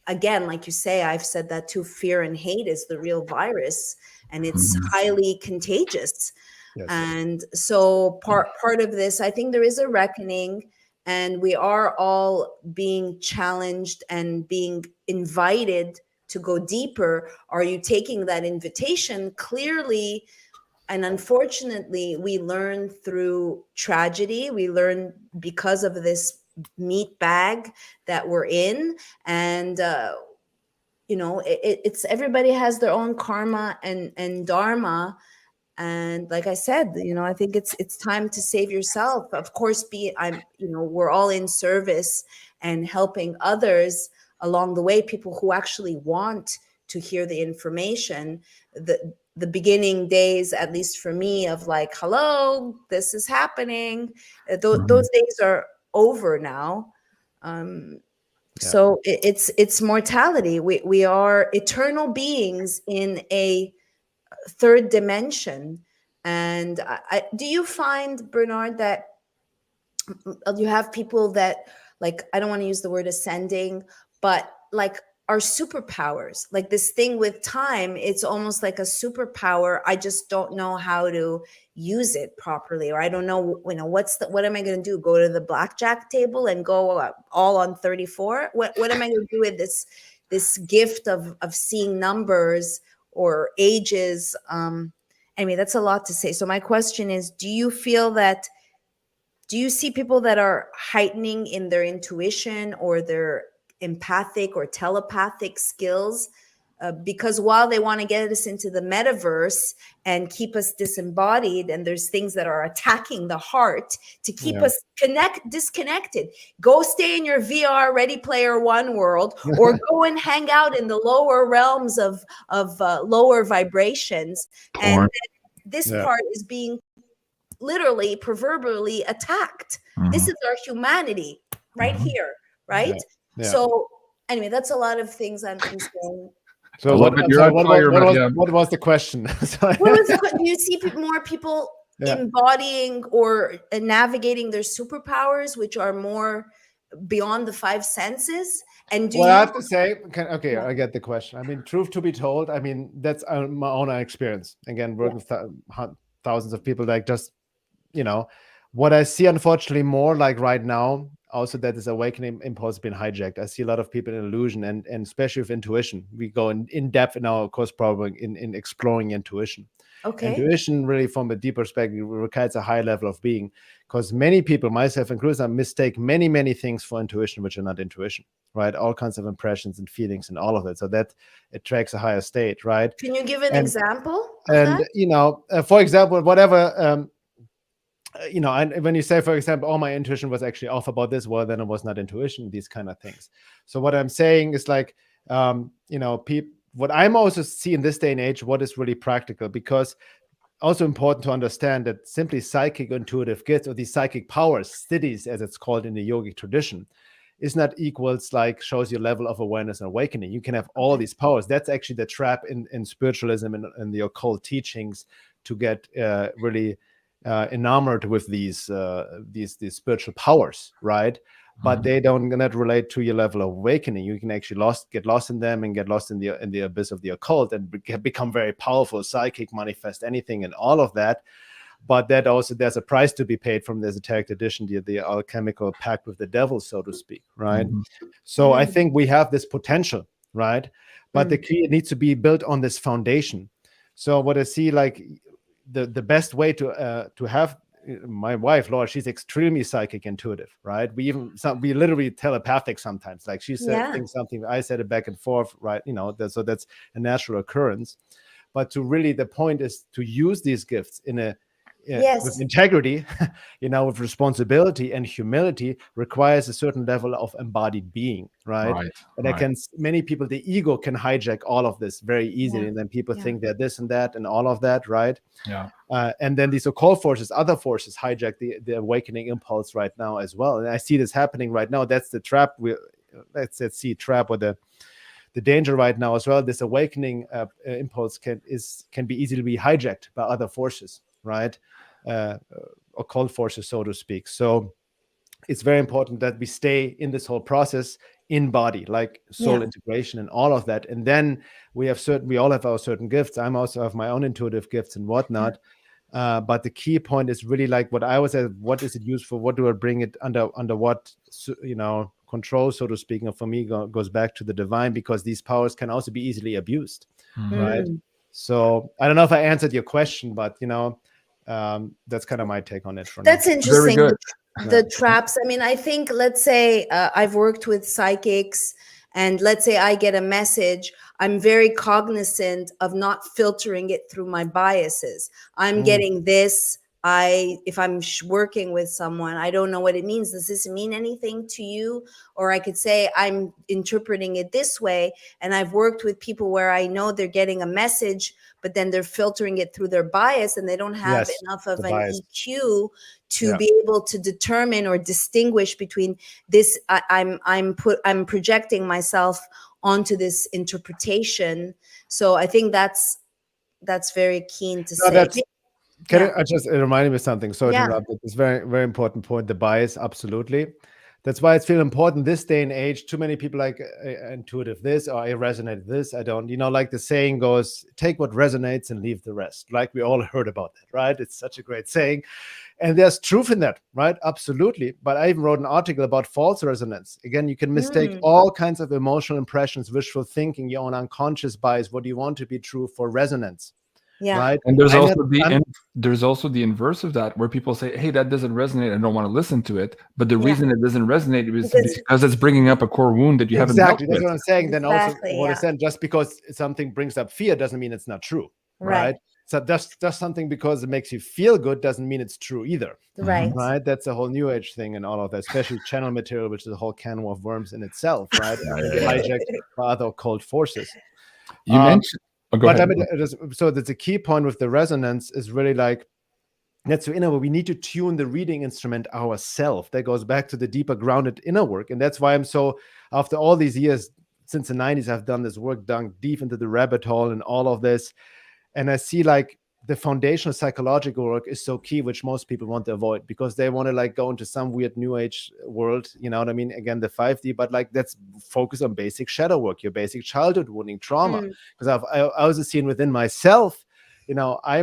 again, like you say, I've said that too, fear and hate is the real virus, and it's highly contagious. Yes. And so part of this, I think there is a reckoning, and we are all being challenged and being invited to go deeper. Are you taking that invitation? Clearly, and unfortunately, we learn through tragedy. We learn because of this meat bag that we're in. And, it's everybody has their own karma and dharma. And like I said, I think it's time to save yourself. Of course, we're all in service and helping others along the way, people who actually want to hear the information. The beginning days, at least for me, of like, hello, this is happening. Those days are over now. So it's mortality. We are eternal beings in a third dimension. And do you find, Bernhard, that you have people that, like, I don't want to use the word ascending, but like are superpowers, like this thing with time, it's almost like a superpower. I just don't know how to use it properly, or I don't know, what am I going to do? Go to the blackjack table and go all on 34? What am I going to do with this gift of seeing numbers or ages? Anyway, that's a lot to say. So my question is, do you see people that are heightening in their intuition or their empathic or telepathic skills? Because while they want to get us into the metaverse and keep us disembodied, and there's things that are attacking the heart to keep us disconnected, go stay in your VR Ready Player One world, or go and hang out in the lower realms of lower vibrations. And this part is being literally, proverbially attacked. This is our humanity right here, right? So anyway, that's a lot of things I'm saying. So what was the question? Do you see more people embodying or navigating their superpowers, which are more beyond the five senses? And I have to say, I get the question. I mean, truth to be told, I mean, that's my own experience. Again, working with thousands of people, like, just, what I see, unfortunately, more like right now, also that this awakening impulse being hijacked. I see a lot of people in illusion, and especially with intuition. We go in depth in our course program in exploring intuition. Intuition, really, from a deeper perspective, requires a high level of being, because many people, myself included, mistake many things for intuition, which are not intuition, right? All kinds of impressions and feelings and all of it. So that attracts a higher state, right? Can you give an example of that? For example, whatever. When you say, for example, oh, my intuition was actually off about this, well, then it was not intuition, these kind of things. So what I'm saying is, like, what I'm also seeing in this day and age, what is really practical, because also important to understand that simply psychic intuitive gifts, or these psychic powers, siddhis, as it's called in the yogic tradition, is not equals, like, shows your level of awareness and awakening. You can have all these powers. That's actually the trap in spiritualism and the occult teachings, to get really enamored with these spiritual powers, right? But they not relate to your level of awakening. You can actually get lost in them, and get lost in the abyss of the occult, and become very powerful, psychic, manifest anything, and all of that. But that also, there's a price to be paid from the esoteric tradition, the alchemical pact with the devil, so to speak, right? So I think we have this potential, right? But the key, it needs to be built on this foundation. So what I see, like, the best way to have, my wife Laura, she's extremely psychic intuitive, right? We literally telepathic sometimes, like, she said things, something, I said it back and forth, right? So that's a natural occurrence. But the point is to use these gifts with integrity, with responsibility and humility, requires a certain level of embodied being, right? And many people, the ego can hijack all of this very easily, and then people think they're this and that and all of that, right? And then these occult forces, other forces, hijack the awakening impulse right now as well. And I see this happening right now. That's the trap. Let's see trap, or the danger right now as well. This awakening impulse can be easily be hijacked by other forces, right? Occult forces, so to speak. So it's very important that we stay in this whole process in body, like soul integration and all of that. And then we all have our certain gifts. I also have my own intuitive gifts and whatnot. But the key point is really, like, what I was saying, what is it used for? What do I bring it under what, control, so to speak? And for me, goes back to the divine, because these powers can also be easily abused, right? So I don't know if I answered your question, but that's kind of my take on it. That's interesting. Very good. The traps. I mean, I think, let's say I've worked with psychics, and let's say I get a message. I'm very cognizant of not filtering it through my biases. I'm getting this. if I'm working with someone, I don't know what it means. Does this mean anything to you? Or I could say, I'm interpreting it this way. And I've worked with people where I know they're getting a message, but then they're filtering it through their bias, and they don't have enough of an bias. EQ to be able to determine or distinguish between this. I'm projecting myself onto this interpretation. So I think that's very keen to say. I just, it reminded me of something. So to interrupt, it's very, very important point. The bias, absolutely. That's why it's feel important this day and age. Too many people like intuitive this, or I resonate with this. I don't, like the saying goes, take what resonates and leave the rest. Like we all heard about that, right? It's such a great saying. And there's truth in that, right? Absolutely. But I even wrote an article about false resonance. Again, you can mistake all kinds of emotional impressions, wishful thinking, your own unconscious bias, what you want to be true, for resonance. Yeah. Right. And there's also the inverse of that, where people say, hey, that doesn't resonate, I don't want to listen to it. But the reason it doesn't resonate is because it's bringing up a core wound that you haven't dealt with. That's what I'm saying. Then also what I said, just because something brings up fear doesn't mean it's not true. Right. So just something because it makes you feel good doesn't mean it's true either. Right. Right. That's a whole new age thing and all of that, especially channel material, which is a whole can of worms in itself, right? Hijacked by other occult forces. You mentioned so that's a key point with the resonance is really like, that's the inner work. We need to tune the reading instrument ourselves. That goes back to the deeper grounded inner work. And that's why I'm so, after all these years, since the 90s, I've done this work, dug deep into the rabbit hole and all of this. And I see like the foundational psychological work is so key, which most people want to avoid because they want to like go into some weird new age world, you know what I mean? Again, the 5D, but like let's focus on basic shadow work, your basic childhood wounding, trauma. Because I also seen within myself, I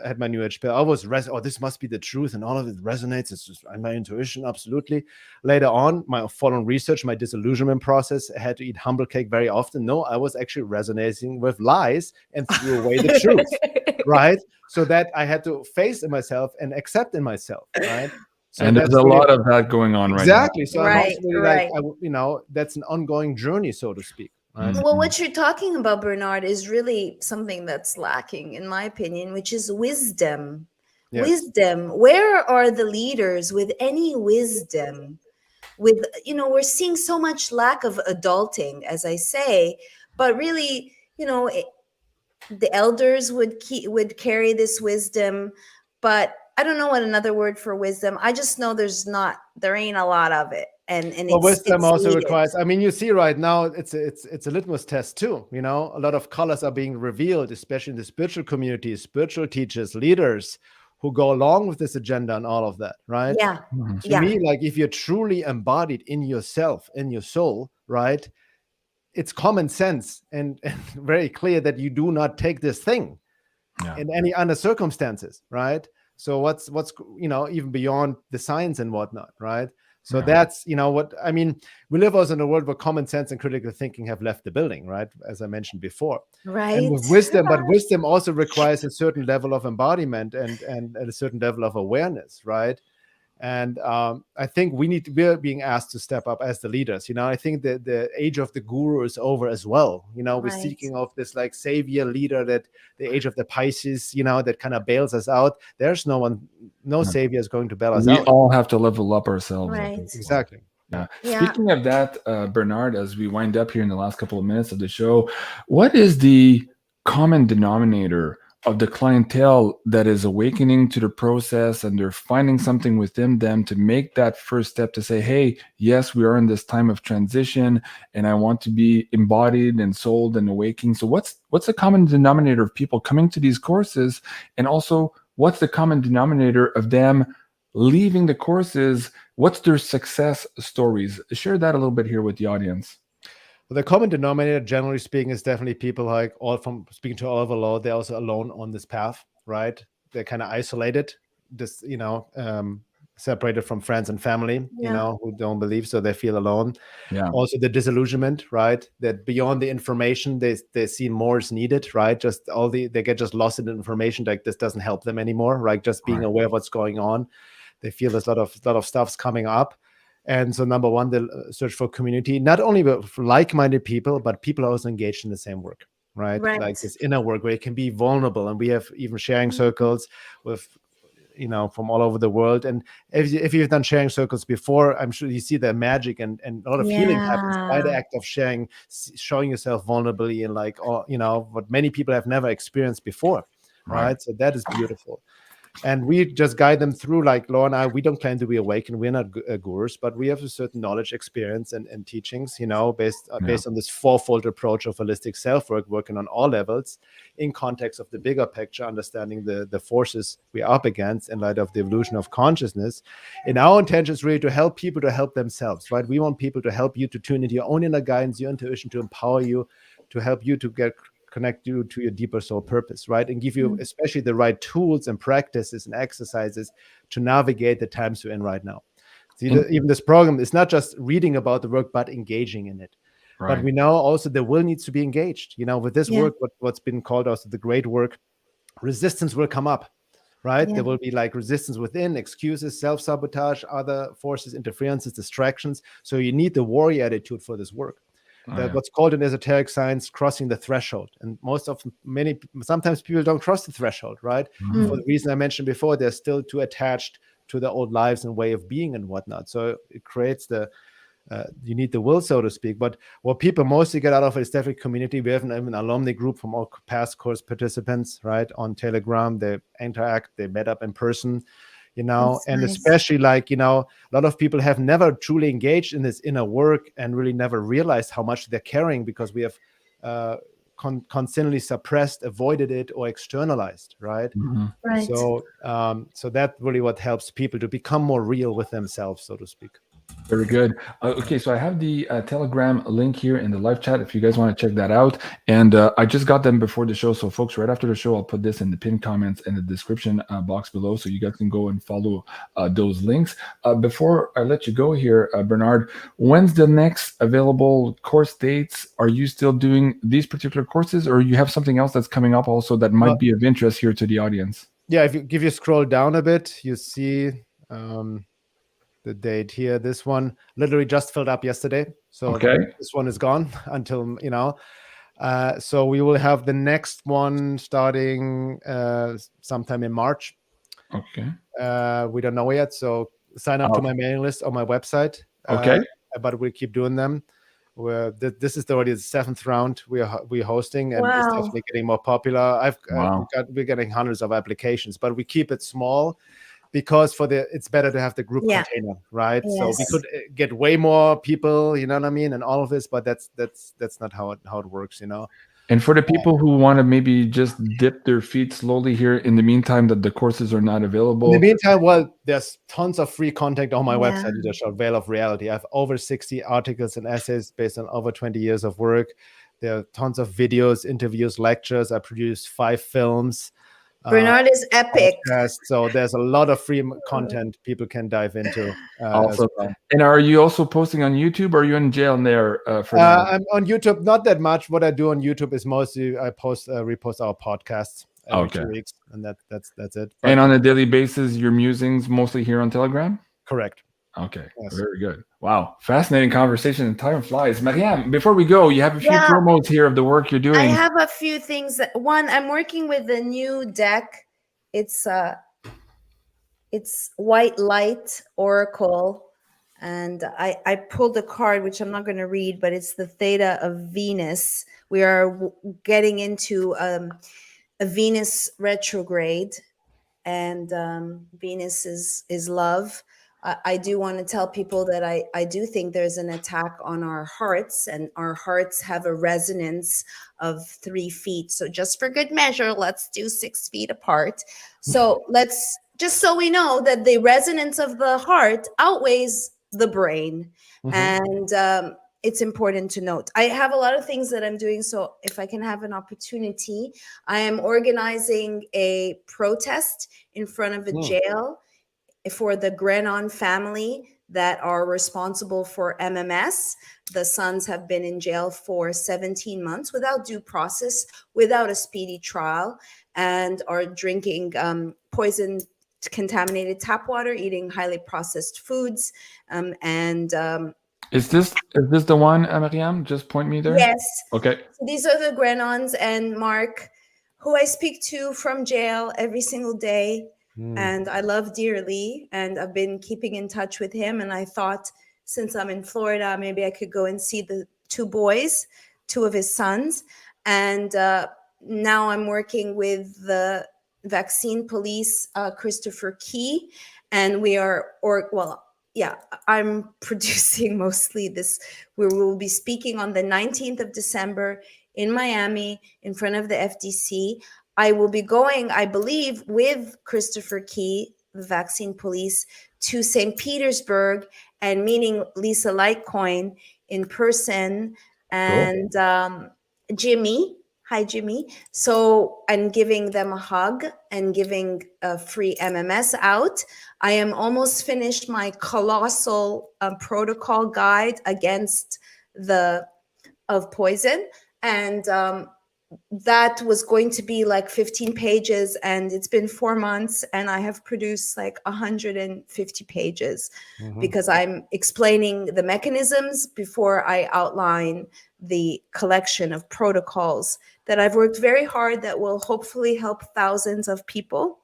had my new age pill. I was this must be the truth, and all of it resonates. It's just my intuition, absolutely. Later on, my following research, my disillusionment process, I had to eat humble cake very often. No, I was actually resonating with lies and threw away the truth, right? So that I had to face in myself and accept in myself, right? So and there's a lot of that going on right now. Exactly. So I'm that's an ongoing journey, so to speak. Right. Well, what you're talking about, Bernhard, is really something that's lacking, in my opinion, which is wisdom. Yes. Wisdom. Where are the leaders with any wisdom? We're seeing so much lack of adulting, as I say, but really, the elders would carry this wisdom, but I don't know what another word for wisdom. I just know there ain't a lot of it. And wisdom also requires, you see right now it's a litmus test too. A lot of colors are being revealed, especially in the spiritual community, spiritual teachers, leaders who go along with this agenda and all of that, right? Yeah. To me, like if you're truly embodied in yourself, in your soul, right? It's common sense and very clear that you do not take this thing in any other circumstances, right? So what's even beyond the science and whatnot, right? So that's, we live also in a world where common sense and critical thinking have left the building, right? As I mentioned before. Right. And with wisdom, but wisdom also requires a certain level of embodiment and a certain level of awareness, right? And I think we're being asked to step up as the leaders. I think the age of the guru is over as well. We're seeking of this like savior leader, that the age of the Pisces, that kind of bails us out. There's no savior is going to bail us out. We all have to level up ourselves. Right. Exactly. Yeah. Speaking of that, Bernhard, as we wind up here in the last couple of minutes of the show, what is the common denominator of the clientele that is awakening to the process and they're finding something within them to make that first step to say, hey, yes, we are in this time of transition and I want to be embodied and souled and awakening. So what's the common denominator of people coming to these courses? And also, what's the common denominator of them leaving the courses? What's their success stories? Share that a little bit here with the audience. Well, the common denominator, generally speaking, is definitely people like from speaking to all over law. They're also alone on this path, right? They're kind of isolated, separated from friends and family, who don't believe, so they feel alone. Yeah. Also the disillusionment, right? That beyond the information, they see more is needed, right? Just they get just lost in the information, like this doesn't help them anymore, right? Just being aware of what's going on. They feel there's a lot of stuff's coming up. And so number one, the search for community, not only with like-minded people, but people are also engaged in the same work, right? Like this inner work where it can be vulnerable. And we have even sharing circles with from all over the world. And if you've done sharing circles before, I'm sure you see the magic and a lot of healing happens by the act of sharing, showing yourself vulnerably, and like, what many people have never experienced before. Right. So that is beautiful. And we just guide them through, like Laura and I, we don't claim to be awakened. We're not gurus, but we have a certain knowledge, experience, and teachings, based on this fourfold approach of holistic self-work, working on all levels in context of the bigger picture, understanding the forces we are up against in light of the evolution of consciousness. And our intention is really to help people to help themselves, right? We want people to help you to tune into your own inner guidance, your intuition, to empower you, to help you to connect you to your deeper soul purpose, right? And give you especially the right tools and practices and exercises to navigate the times you're in right now. See, even this program is not just reading about the work, but engaging in it. Right. But we know also the will needs to be engaged. With this work, what's been called also the great work, resistance will come up, right? There will be like resistance within, excuses, self-sabotage, other forces, interferences, distractions. So you need the warrior attitude for this work. What's called in esoteric science crossing the threshold, and sometimes people don't cross the threshold, right? For the reason I mentioned before, they're still too attached to their old lives and way of being and whatnot. So it creates you need the will, so to speak. But what people mostly get out of it is definitely community. We have an alumni group from all past course participants, right, on Telegram. They interact, they met up in person. And nice. Especially like, a lot of people have never truly engaged in this inner work and really never realized how much they're carrying, because we have constantly suppressed, avoided it, or externalized, right? Right. So that's really what helps people to become more real with themselves, so to speak. Very good. Okay, so I have the Telegram link here in the live chat if you guys want to check that out. And I just got them before the show. So folks, right after the show, I'll put this in the pinned comments and the description box below, so you guys can go and follow those links. Before I let you go here, Bernhard, when's the next available course dates? Are you still doing these particular courses, or you have something else that's coming up also that might be of interest here to the audience? Yeah, if you scroll down a bit, you see the date here. This one literally just filled up yesterday. So this one is gone until, so we will have the next one starting sometime in March. Okay. We don't know yet. So sign up to my mailing list on my website. Okay. But we'll keep doing them. This is already the 7th round we're hosting, and it's definitely getting more popular. We're getting hundreds of applications, but we keep it small, because it's better to have the group container, right? Yes. So we could get way more people, you know what I mean, and all of this, but that's not how it works, And for the people who want to maybe just dip their feet slowly here in the meantime that the courses are not available. In the meantime, well, there's tons of free content on my website, the Veil of Reality. I have over 60 articles and essays based on over 20 years of work. There are tons of videos, interviews, lectures. I produced 5 films. Bernhard is epic. So there's a lot of free content people can dive into. Also, well. And are you also posting on YouTube, or are you in jail there for now? I'm on YouTube, not that much. What I do on YouTube is mostly I repost our podcasts every 2 weeks, and that's it. But, and on a daily basis, your musings mostly here on Telegram? Correct. Okay, very good. Wow, fascinating conversation, and time flies. MARYAM, before we go, you have a few promos here of the work you're doing. I have a few things. One, I'm working with a new deck. It's White Light Oracle, and I pulled a card, which I'm not going to read, but it's the Theta of Venus. We are getting into a Venus retrograde, and Venus is love. I do want to tell people that I do think there's an attack on our hearts, and our hearts have a resonance of 3 feet. So just for good measure, let's do 6 feet apart. So just so we know that the resonance of the heart outweighs the brain. And it's important to note. I have a lot of things that I'm doing. So if I can have an opportunity, I am organizing a protest in front of a jail for the Grenon family that are responsible for MMS. The sons have been in jail for 17 months without due process, without a speedy trial, and are drinking poison contaminated tap water, eating highly processed foods, Is this the one, MARYAM? Just point me there. Yes. Okay. So these are the Grenons, and Mark, who I speak to from jail every single day, and I love dearly. And I've been keeping in touch with him. And I thought, since I'm in Florida, maybe I could go and see the two boys, two of his sons. And now I'm working with the vaccine police, Christopher Key, and we are, I'm producing mostly this. We will be speaking on the 19th of December in Miami in front of the FDC. I will be going, I believe, with Christopher Key, the vaccine police, to St. Petersburg and meeting Lisa Litecoin in person, and Jimmy. Hi, Jimmy. So I'm giving them a hug and giving a free MMS out. I am almost finished my colossal protocol guide against of poison. And that was going to be like 15 pages, and it's been 4 months, and I have produced like 150 pages because I'm explaining the mechanisms before I outline the collection of protocols that I've worked very hard that will hopefully help thousands of people.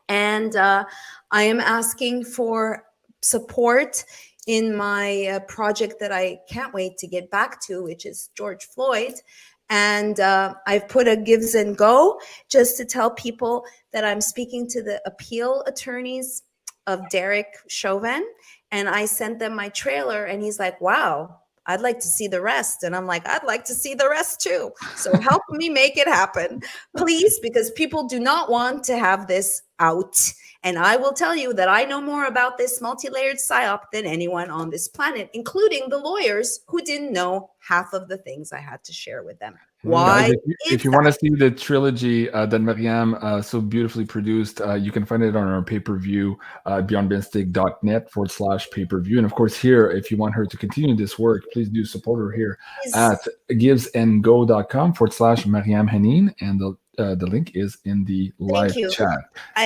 And I am asking for support in my project that I can't wait to get back to, which is George Floyd. And I've put a gives and go just to tell people that I'm speaking to the appeal attorneys of Derek Chauvin. And I sent them my trailer, and he's like, wow, I'd like to see the rest. And I'm like, I'd like to see the rest too. So help me make it happen, please, because people do not want to have this out. And I will tell you that I know more about this multi-layered psyop than anyone on this planet, including the lawyers who didn't know half of the things I had to share with them. Why? Guys, if you want to see the trilogy that MARYAM so beautifully produced, you can find it on our pay-per-view, beyondmystic.net/pay-per-view. And of course, here, if you want her to continue this work, please do support her here at givesandgo.com/MARYAM HENEIN. And the link is in the live chat.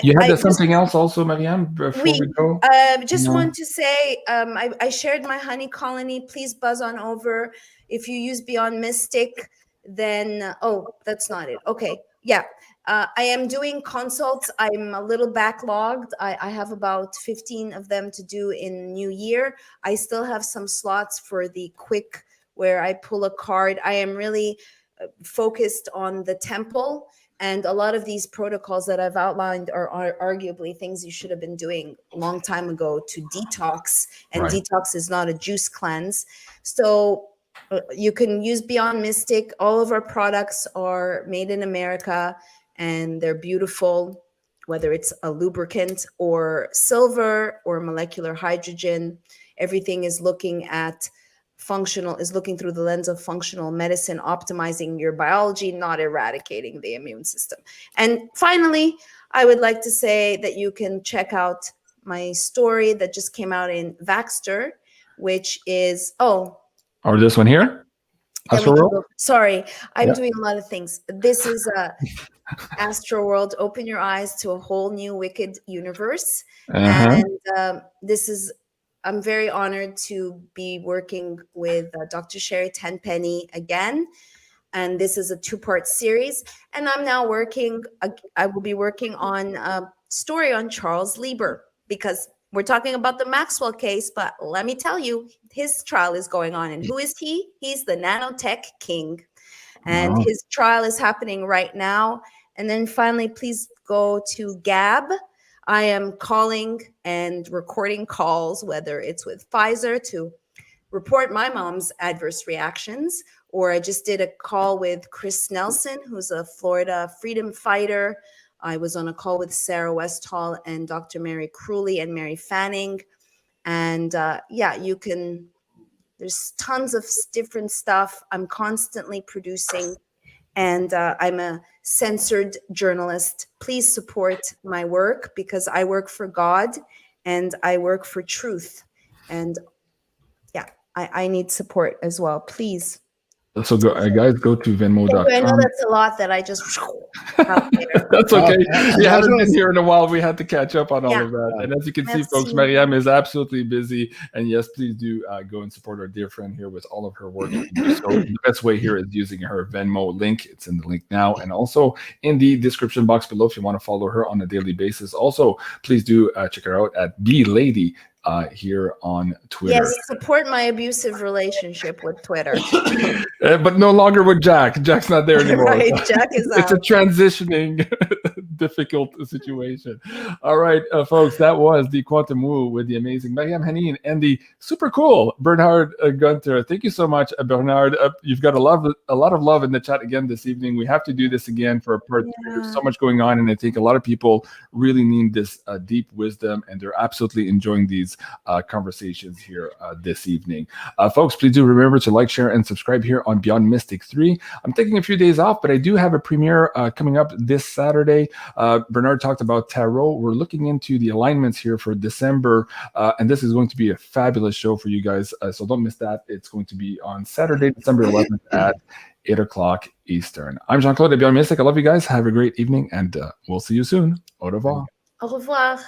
You had something else also, MARYAM, before we go? Just want to say, I shared my honey colony. Please buzz on over. If you use BeyondMystic, then, that's not it. Okay. Yeah. I am doing consults. I'm a little backlogged. I have about 15 of them to do in New Year. I still have some slots for the quick where I pull a card. I am really focused on the temple. And a lot of these protocols that I've outlined are arguably things you should have been doing a long time ago to detox. And detox is not a juice cleanse. So you can use BeyondMystic. All of our products are made in America, and they're beautiful, whether it's a lubricant or silver or molecular hydrogen. Everything is looking through the lens of functional medicine, optimizing your biology, not eradicating the immune system. And finally, I would like to say that you can check out my story that just came out in Vaxter, which is, or this one here? Sorry, I'm doing a lot of things. This is Astro World. Open your eyes to a whole new wicked universe. And I'm very honored to be working with Dr. Sherry Tenpenny again. And this is a 2-part series. And I'm now I will be working on a story on Charles Lieber, because we're talking about the Maxwell case, but let me tell you, his trial is going on. And who is he? He's the nanotech king. And his trial is happening right now. And then finally, please go to Gab. I am calling and recording calls, whether it's with Pfizer to report my mom's adverse reactions, or I just did a call with Chris Nelson, who's a Florida freedom fighter. I was on a call with Sarah Westall and Dr. Mary Crewley and Mary Fanning. And there's tons of different stuff. I'm constantly producing, and I'm a censored journalist. Please support my work, because I work for God and I work for truth. And I need support as well, please. So go, guys, go to I know Venmo.com. that's a lot that I just out there. That's okay. We haven't been Yes. here in a while. We had to catch up on all Yeah. of that. And as you can see, Merci. folks, MARYAM is absolutely busy. And yes, please do go and support our dear friend here with all of her work. So the best way here is using her Venmo link. It's in the link now, and also in the description box below if you want to follow her on a daily basis. Also, please do check her out at BeLady here on Twitter. Yes, support my abusive relationship with Twitter. But no longer with Jack. Jack's not there anymore. Right, Jack is It's a out. transitioning difficult situation. All right, folks, that was the Quantum Woo with the amazing MARYAM HENEIN and the super cool BERNHARD GUENTHER. Thank you so much, Bernhard. You've got a lot of love in the chat again this evening. We have to do this again for a part two. There's so much going on, and I think a lot of people really need this deep wisdom, and they're absolutely enjoying these conversations here this evening. Folks, please do remember to like, share, and subscribe here on Beyond Mystic 3. I'm taking a few days off, but I do have a premiere coming up this Saturday. Bernhard talked about tarot. We're looking into the alignments here for December, and this is going to be a fabulous show for you guys, so don't miss that. It's going to be on Saturday, December 11th at 8 o'clock Eastern. I'm Jean-Claude BeyondMystic. I love you guys. Have a great evening, and we'll see you soon. Au revoir. Au revoir.